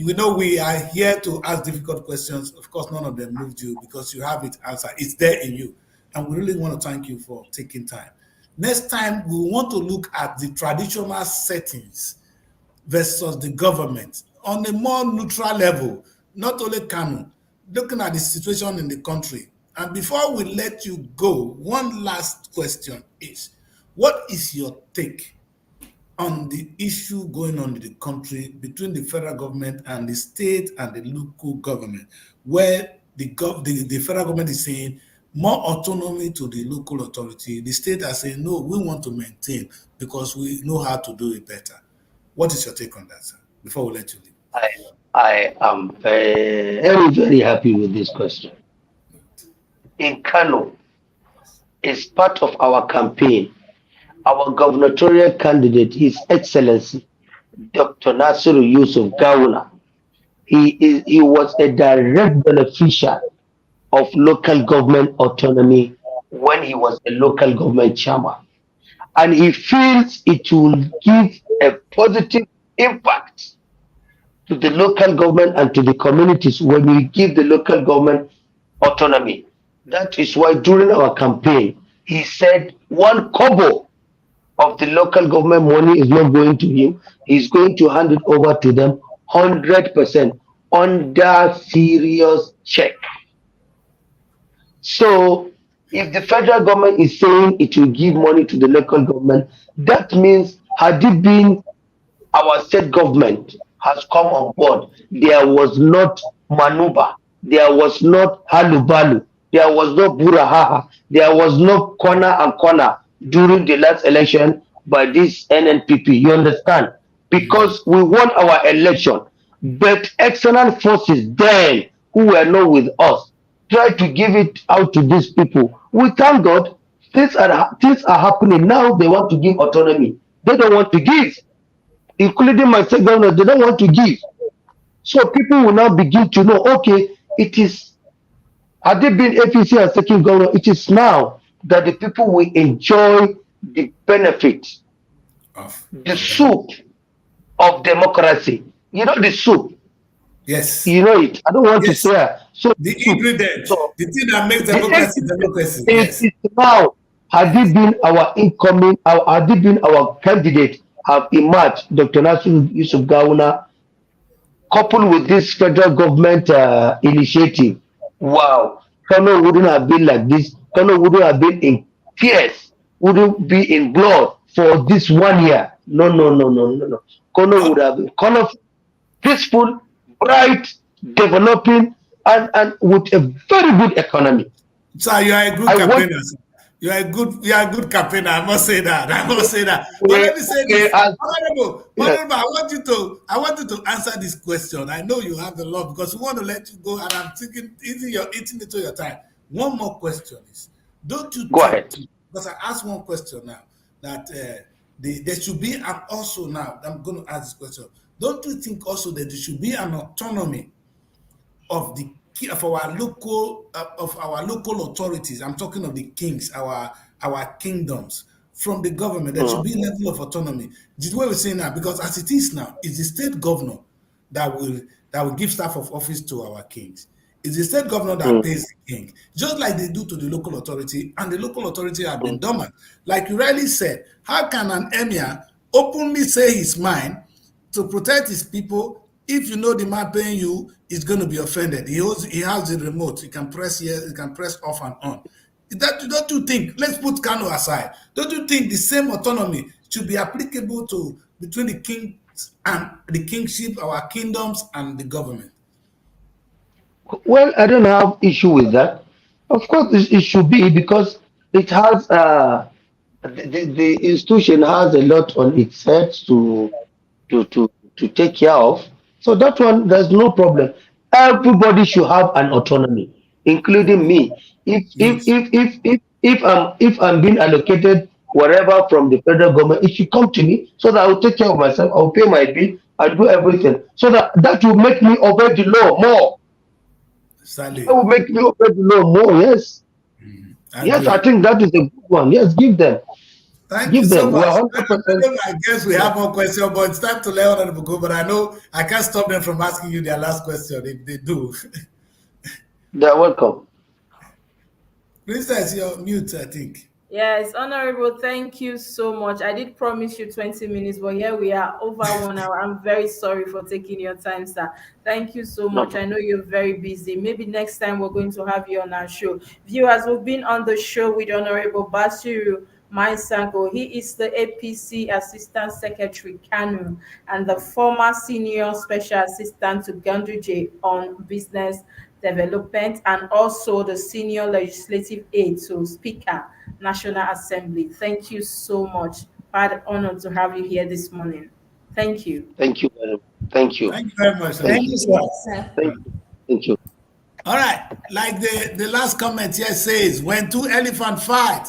We know we are here to ask difficult questions. Of course, none of them moved you because you have it answered. It's there in you. And we really want to thank you for taking time. Next time, we want to look at the traditional settings versus the government on a more neutral level, not only Kano, looking at the situation in the country. And before we let you go, one last question is, what is your take on the issue going on in the country between the federal government and the state and the local government, where the federal government is saying more autonomy to the local authority, the state are saying, no, we want to maintain because we know how to do it better. What is your take on that, sir, before we let you leave? I am very, very happy with this question. In Kano, it's part of our campaign. Our gubernatorial candidate, His Excellency, Dr. Nasiru Yusuf Gawuna, he was a direct beneficiary of local government autonomy when he was a local government chairman. And he feels it will give a positive impact to the local government and to the communities when we give the local government autonomy. That is why during our campaign, he said one kobo of the local government money is not going to him. He's going to hand it over to them 100% under serious check. So if the federal government is saying it will give money to the local government, that means had it been our state government has come on board, there was not maneuver, there was not halubalu, there was no burahaha, there was no corner and corner during the last election by this NNPP. You understand? Because we won our election, but external forces then who were not with us tried to give it out to these people. We thank God things are happening now. They want to give autonomy. They don't want to give, including my state governor, they don't want to give. So people will now begin to know, okay, it is, had they been APC and second governor, it is now that the people will enjoy the benefit, Of the soup of democracy. You know the soup, yes, you know it. I don't want to yes. swear. So The the soup. ingredient, So the thing that makes the democracy ingredient democracy. is, Yes, is now, had yes. it been our incoming, had it been our candidate have emerged, Dr. Nasir Yusuf Gawuna, coupled with this federal government initiative, wow, Kano wouldn't have been like this. Kano wouldn't have been in tears, wouldn't be in blood for this 1 year. No, no, no, no, no, no. Kano would Oh, have been colorful, peaceful, bright, developing, and with a very good economy. so you are a good I want campaigner. Sir. You are a good campaigner. I must say that. I must say that. But okay, let me say okay, this, honorable, yeah, honorable. I want you to answer this question. I know you have the law because we want to let you go, and I'm thinking eating into your time. One more question is: don't you go think? ahead. Because I asked one question now that there should be, and also now I'm going to ask this question. Don't you think also that there should be an autonomy of the of our local authorities? I'm talking of the kings, our kingdoms from the government. There should Mm, be a level of autonomy. This is what we're saying now, because as it is now, it's the state governor that will give staff of office to our kings. It's the state governor that mm, pays the king, just like they do to the local authority, and the local authority have been mm. dormant. Like you rightly said, how can an emir openly say his mind to protect his people? If you know the man paying you is going to be offended, he has the remote. He can press here, he can press off and on. Don't you think? Let's put Kano aside. Don't you think the same autonomy should be applicable to between the kings and the kingship, our kingdoms, and the government? Well, I don't have issue with that. Of course, it should be because it has the institution has a lot on its head to to to take care of. So that one, there's no problem. Everybody should have an autonomy, including me. Yes. If I'm being allocated whatever from the federal government, it should come to me so that I will take care of myself. I'll pay my bill. I'll do everything so that will make me obey the law more. That Sally, will make me obey the law more. Yes, yes, I agree. think that is a good one. Yes, give them, Thank you give so them. We much. are I 100%. don't know, I guess we have more questions, but it's time to let other people go. But I know I can't stop them from asking you their last question if they do. They are welcome. Princess, you're mute, I think. Yes, Honorable, thank you so much. I did promise you 20 minutes, but here we are over 1 hour. I'm very sorry for taking your time, sir. Thank you so No much. I know you're very busy. Maybe next time we're going to have you on our show. Viewers, we've been on the show with Honorable Basiru Maisango. He is the APC Assistant Secretary Kanu and the former Senior Special Assistant to Ganduje on Business Development, and also the Senior Legislative Aide to Speaker, National Assembly. Thank you so much. I had the honor to have you here this morning. Thank you. Thank you very much. Thank you. Thank you very much, sir. Thank Thank you. you, sir. Yes, sir. Thank you. Thank you. All right. Like the last comment here says, when two elephants fight,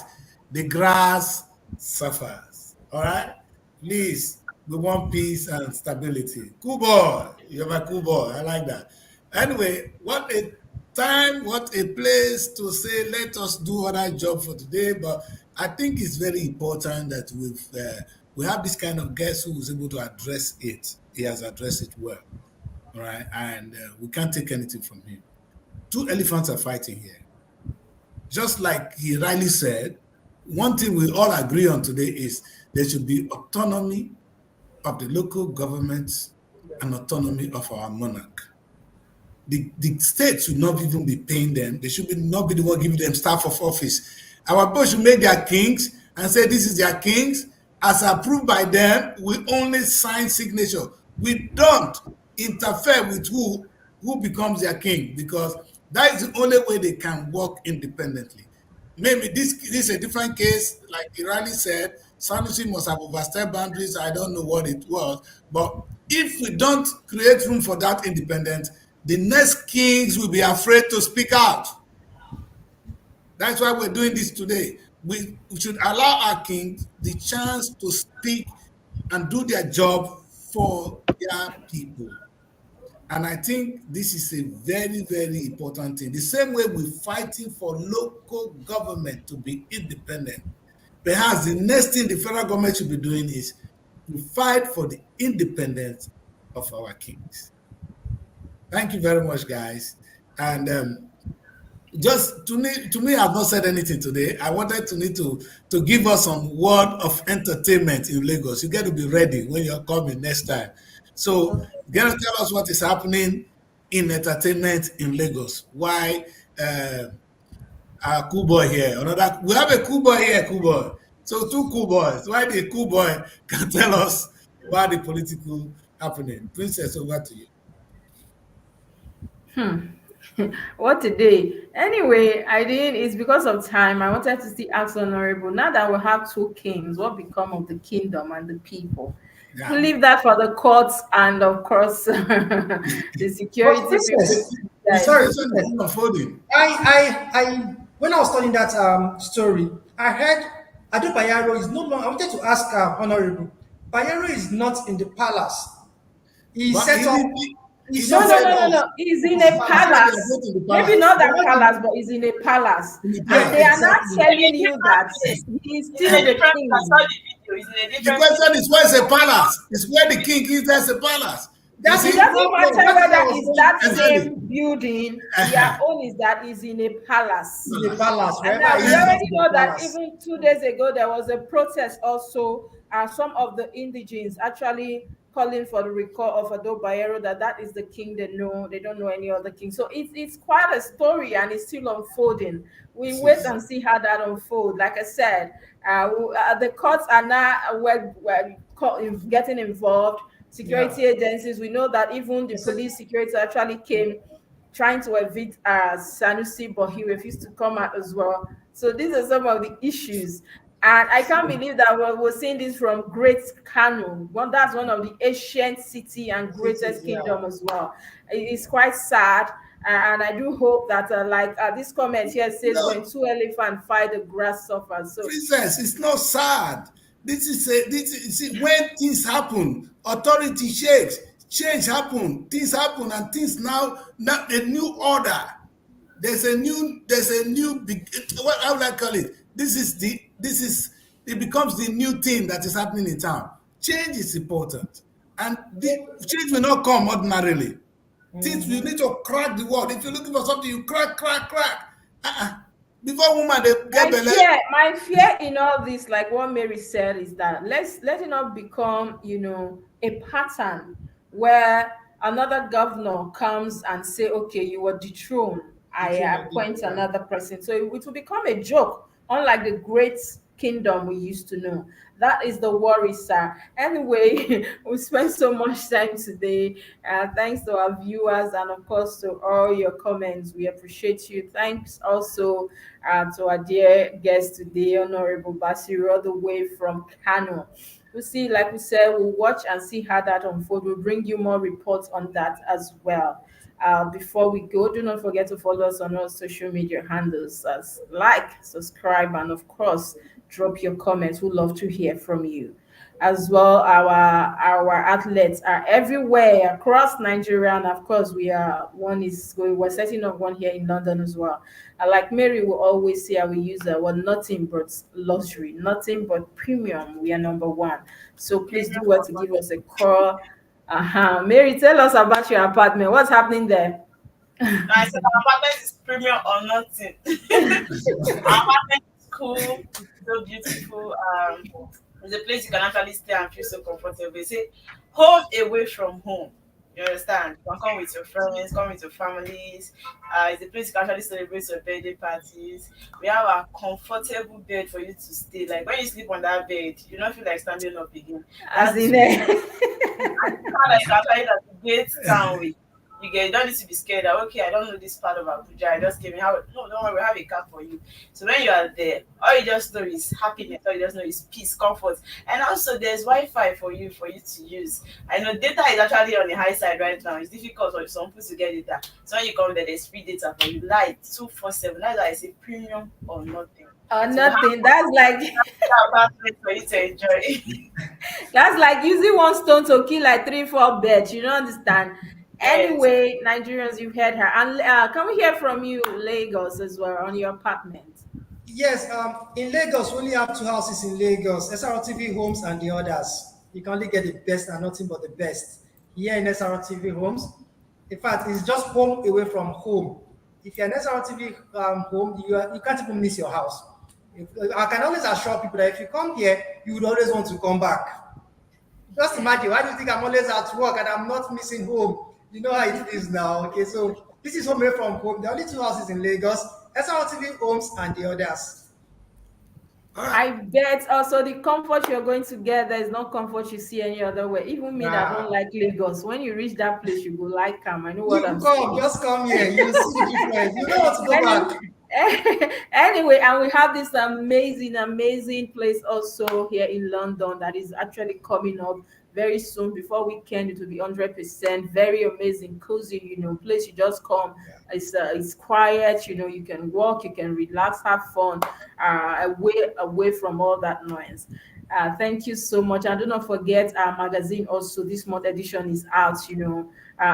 the grass suffers. All right. Please, we want peace and stability. Cool boy. You're my cool boy. I like that. Anyway, what a time, what a place to say, let us do other job for today. But I think it's very important that we have this kind of guest who was able to address it. He has addressed it well, all right, and we can't take anything from him. Two elephants are fighting here. Just like he rightly said, one thing we all agree on today is there should be autonomy of the local governments and autonomy of our monarch. The state should not even be paying them. They should not be the one giving them staff of office. Our people should make their kings and say this is their kings. As approved by them, we only sign signature. We don't interfere with who becomes their king, because that is the only way they can work independently. Maybe this is a different case, like Irani said. Sanusi must have overstepped boundaries. I don't know what it was, but if we don't create room for that independence, the next kings will be afraid to speak out. That's why we're doing this today. We should allow our kings the chance to speak and do their job for their people. And I think this is a very, very important thing. The same way we're fighting for local government to be independent, perhaps the next thing the federal government should be doing is to fight for the independence of our kings. Thank you very much, guys. And just to me, I've not said anything today. I wanted to give us some word of entertainment in Lagos. You got to be ready when you're coming next time. So, you got to tell us what is happening in entertainment in Lagos. Why our cool boy here? We have a cool boy here, cool boy. So, two cool boys. Why the cool boy can tell us about the political happening? Princess, over to you. What a day. Anyway, I didn't, it's because of time. I wanted to see ask Honorable. Now that we have two kings, what become of the kingdom and the people? Yeah. We'll leave that for the courts and, of course, the security people. Sorry, I when I was studying that story, I heard Ado Bayero is no longer. I wanted to ask Honorable. Bayero is not in the palace. He But set up. No. He's in a palace. Maybe not that palace, but he's in a palace. And they are not telling you that he's still the king. The question is, where's a palace? It's where the king is, there's a palace. It doesn't matter whether it's that same building. Their own is that is in a palace. In a palace. And now we already know that even 2 days ago there was a protest also. Some of the indigenes actually calling for the recall of Ado Bayero, that is the king they know. They don't know any other king. So it's quite a story and it's still unfolding. We wait and see how that unfolds. Like I said, the courts are now getting involved. Security agencies, we know that even the police security actually came trying to evict Sanusi, but he refused to come out as well. So these are some of the issues. And I can't believe that we're seeing this from Great Kano. Well, that's one of the ancient city and greatest kingdom as well. It's quite sad. And I do hope that, this comment here says, when two elephants fight, the grass suffers. So, Princess, it's not sad. When things happen, authority shakes, change happen, things happen, and things now a new order. There's a new what how would I call it? It becomes the new thing that is happening in town. Change is important, and the change will not come ordinarily. Things you need to crack the wall. If you're looking for something, you crack. Before woman they get my fear in all this, like what Mary said, is that let it not become, a pattern where another governor comes and say, okay, you were dethroned, I appoint another person. So it will become a joke, unlike the great kingdom we used to know. That is the worry, sir. Anyway, we spent so much time today. Thanks to our viewers and, of course, to all your comments. We appreciate you. Thanks also to our dear guest today, Honorable Basiru, all the way from Kano. We'll see, like we said, we'll watch and see how that unfolds. We'll bring you more reports on that as well. Before we go, do not forget to follow us on all social media handles, like, subscribe, and of course, drop your comments. We'd love to hear from you. as well. Our athletes are everywhere across Nigeria, and of course, we're setting up one here in London as well. Like Mary will always say, I will use well, nothing but luxury, nothing but premium. We are number one. So please do Premium well or to not. give us a call. Mary, tell us about your apartment. What's happening there? No, I said our apartment is premium or nothing. Our apartment is cool, so beautiful. It's a place you can actually stay and feel so comfortable. They say home away from home. You understand? You can come with your friends, come with your families. It's a place you can actually celebrate your birthday parties. We have a comfortable bed for you to stay. Like when you sleep on that bed, you don't feel like standing up again. As That's in, kind of like actually navigate town with. You don't need to be scared that okay, I don't know this part of Abuja. I just came in. How no, don't worry, we have a car for you. So when you are there, all you just know is happiness, all you just know is peace, comfort. And also there's Wi-Fi for you to use. I know data is actually on the high side right now. It's difficult for some people to get data. So when you come there, there's free data for you. Light 247. That's why I say premium or nothing. or So we have nothing. That's like that apartment for you to enjoy. that's like using one stone to kill like three, four birds. You don't understand. Yes. Anyway, Nigerians, you've heard her. And can we hear from you, Lagos, as well, on your apartment? Yes, in Lagos, we only have two houses in Lagos, SRTV Homes and the others. You can only get the best and nothing but the best here in SRTV Homes. In fact, it's just home away from home. If you're an SRTV home, you can't even miss your house. I can always assure people that if you come here, you would always want to come back. Just imagine, why do you think I'm always at work and I'm not missing home? You know how it is now. Okay, so this is home away from home. The only two houses in Lagos, SRTV Homes and the others. All right. I bet also the comfort you're going to get, there is no comfort you see any other way. Even me that don't Nah. like Lagos, when you reach that place, you go like calm. I know what You I'm come, saying. just come here. You see the difference. You don't want to go back. Anyway, and we have this amazing place also here in London that is actually coming up very soon. Before weekend, it will be 100% very amazing, cozy. Place you just come. It's quiet. You can walk, you can relax, have fun, away from all that noise. Thank you so much. And do not forget our magazine also. This month edition is out.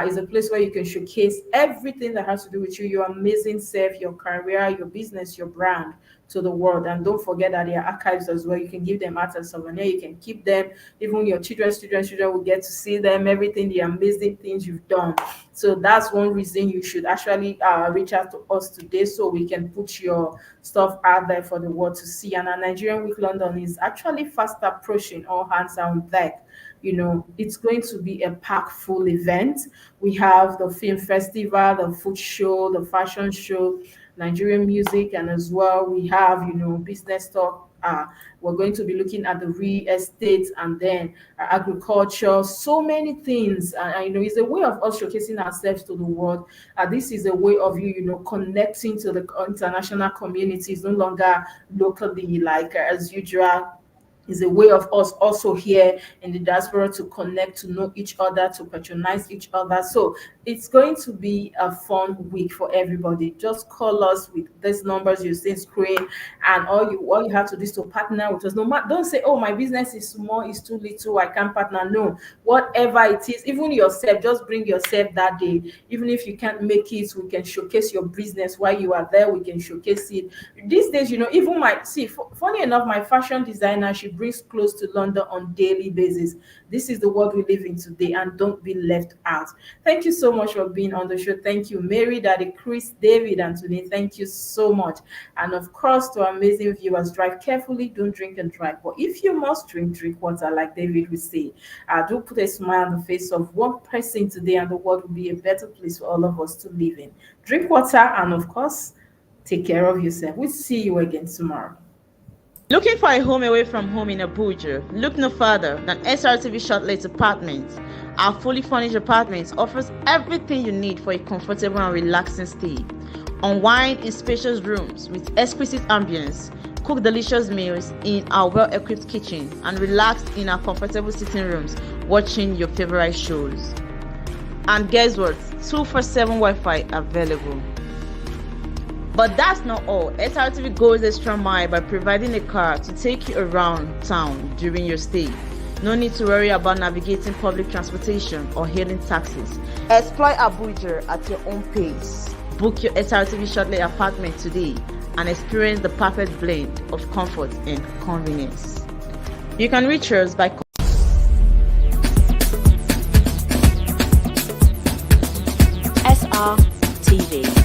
Is a place where you can showcase everything that has to do with you, your amazing self, your career, your business, your brand to the world. And don't forget that there are archives as well. You can give them out as souvenir. You can keep them. Even your children will get to see them, everything, the amazing things you've done. So that's one reason you should actually reach out to us today so we can put your stuff out there for the world to see. And our Nigerian Week London is actually fast approaching. All hands are on deck. It's going to be a packed full event. We have the film festival, the food show, the fashion show, Nigerian music, and as well we have business talk. We're going to be looking at the real estate and then agriculture, so many things. It's a way of us showcasing ourselves to the world. This is a way of connecting to the international communities, no longer locally like as usual. Is a way of us also here in the diaspora to connect, to know each other, to patronize each other. So it's going to be a fun week for everybody. Just call us with these numbers you see screen, and all you have to do is to partner with us. No matter, don't say, oh, my business is small, it's too little, I can't partner. No, whatever it is, even yourself, just bring yourself that day. Even if you can't make it, we can showcase your business while you are there. We can showcase it. These days, even funny enough, my fashion designer, she brings clothes to London on daily basis. This is the world we live in today, and don't be left out. Thank you so much for being on the show. Thank you, Mary, Daddy, Chris, David, Anthony. Thank you so much. And of course, to our amazing viewers, drive carefully, don't drink and drive. But if you must drink water, like David would say. Do put a smile on the face of one person today, and the world will be a better place for all of us to live in. Drink water, and of course, take care of yourself. We'll see you again tomorrow. Looking for a home away from home in Abuja? Look no further than SRTV Shortlet Apartments. Our fully furnished apartments offers everything you need for a comfortable and relaxing stay. Unwind in spacious rooms with exquisite ambience. Cook delicious meals in our well-equipped kitchen and relax in our comfortable sitting rooms watching your favorite shows. And guess what? 247 Wi-Fi available. But that's not all. SRTV goes extra mile by providing a car to take you around town during your stay. No need to worry about navigating public transportation or hailing taxis. Explore Abuja at your own pace. Book your SRTV Shortly apartment today and experience the perfect blend of comfort and convenience. You can reach us by SRTV.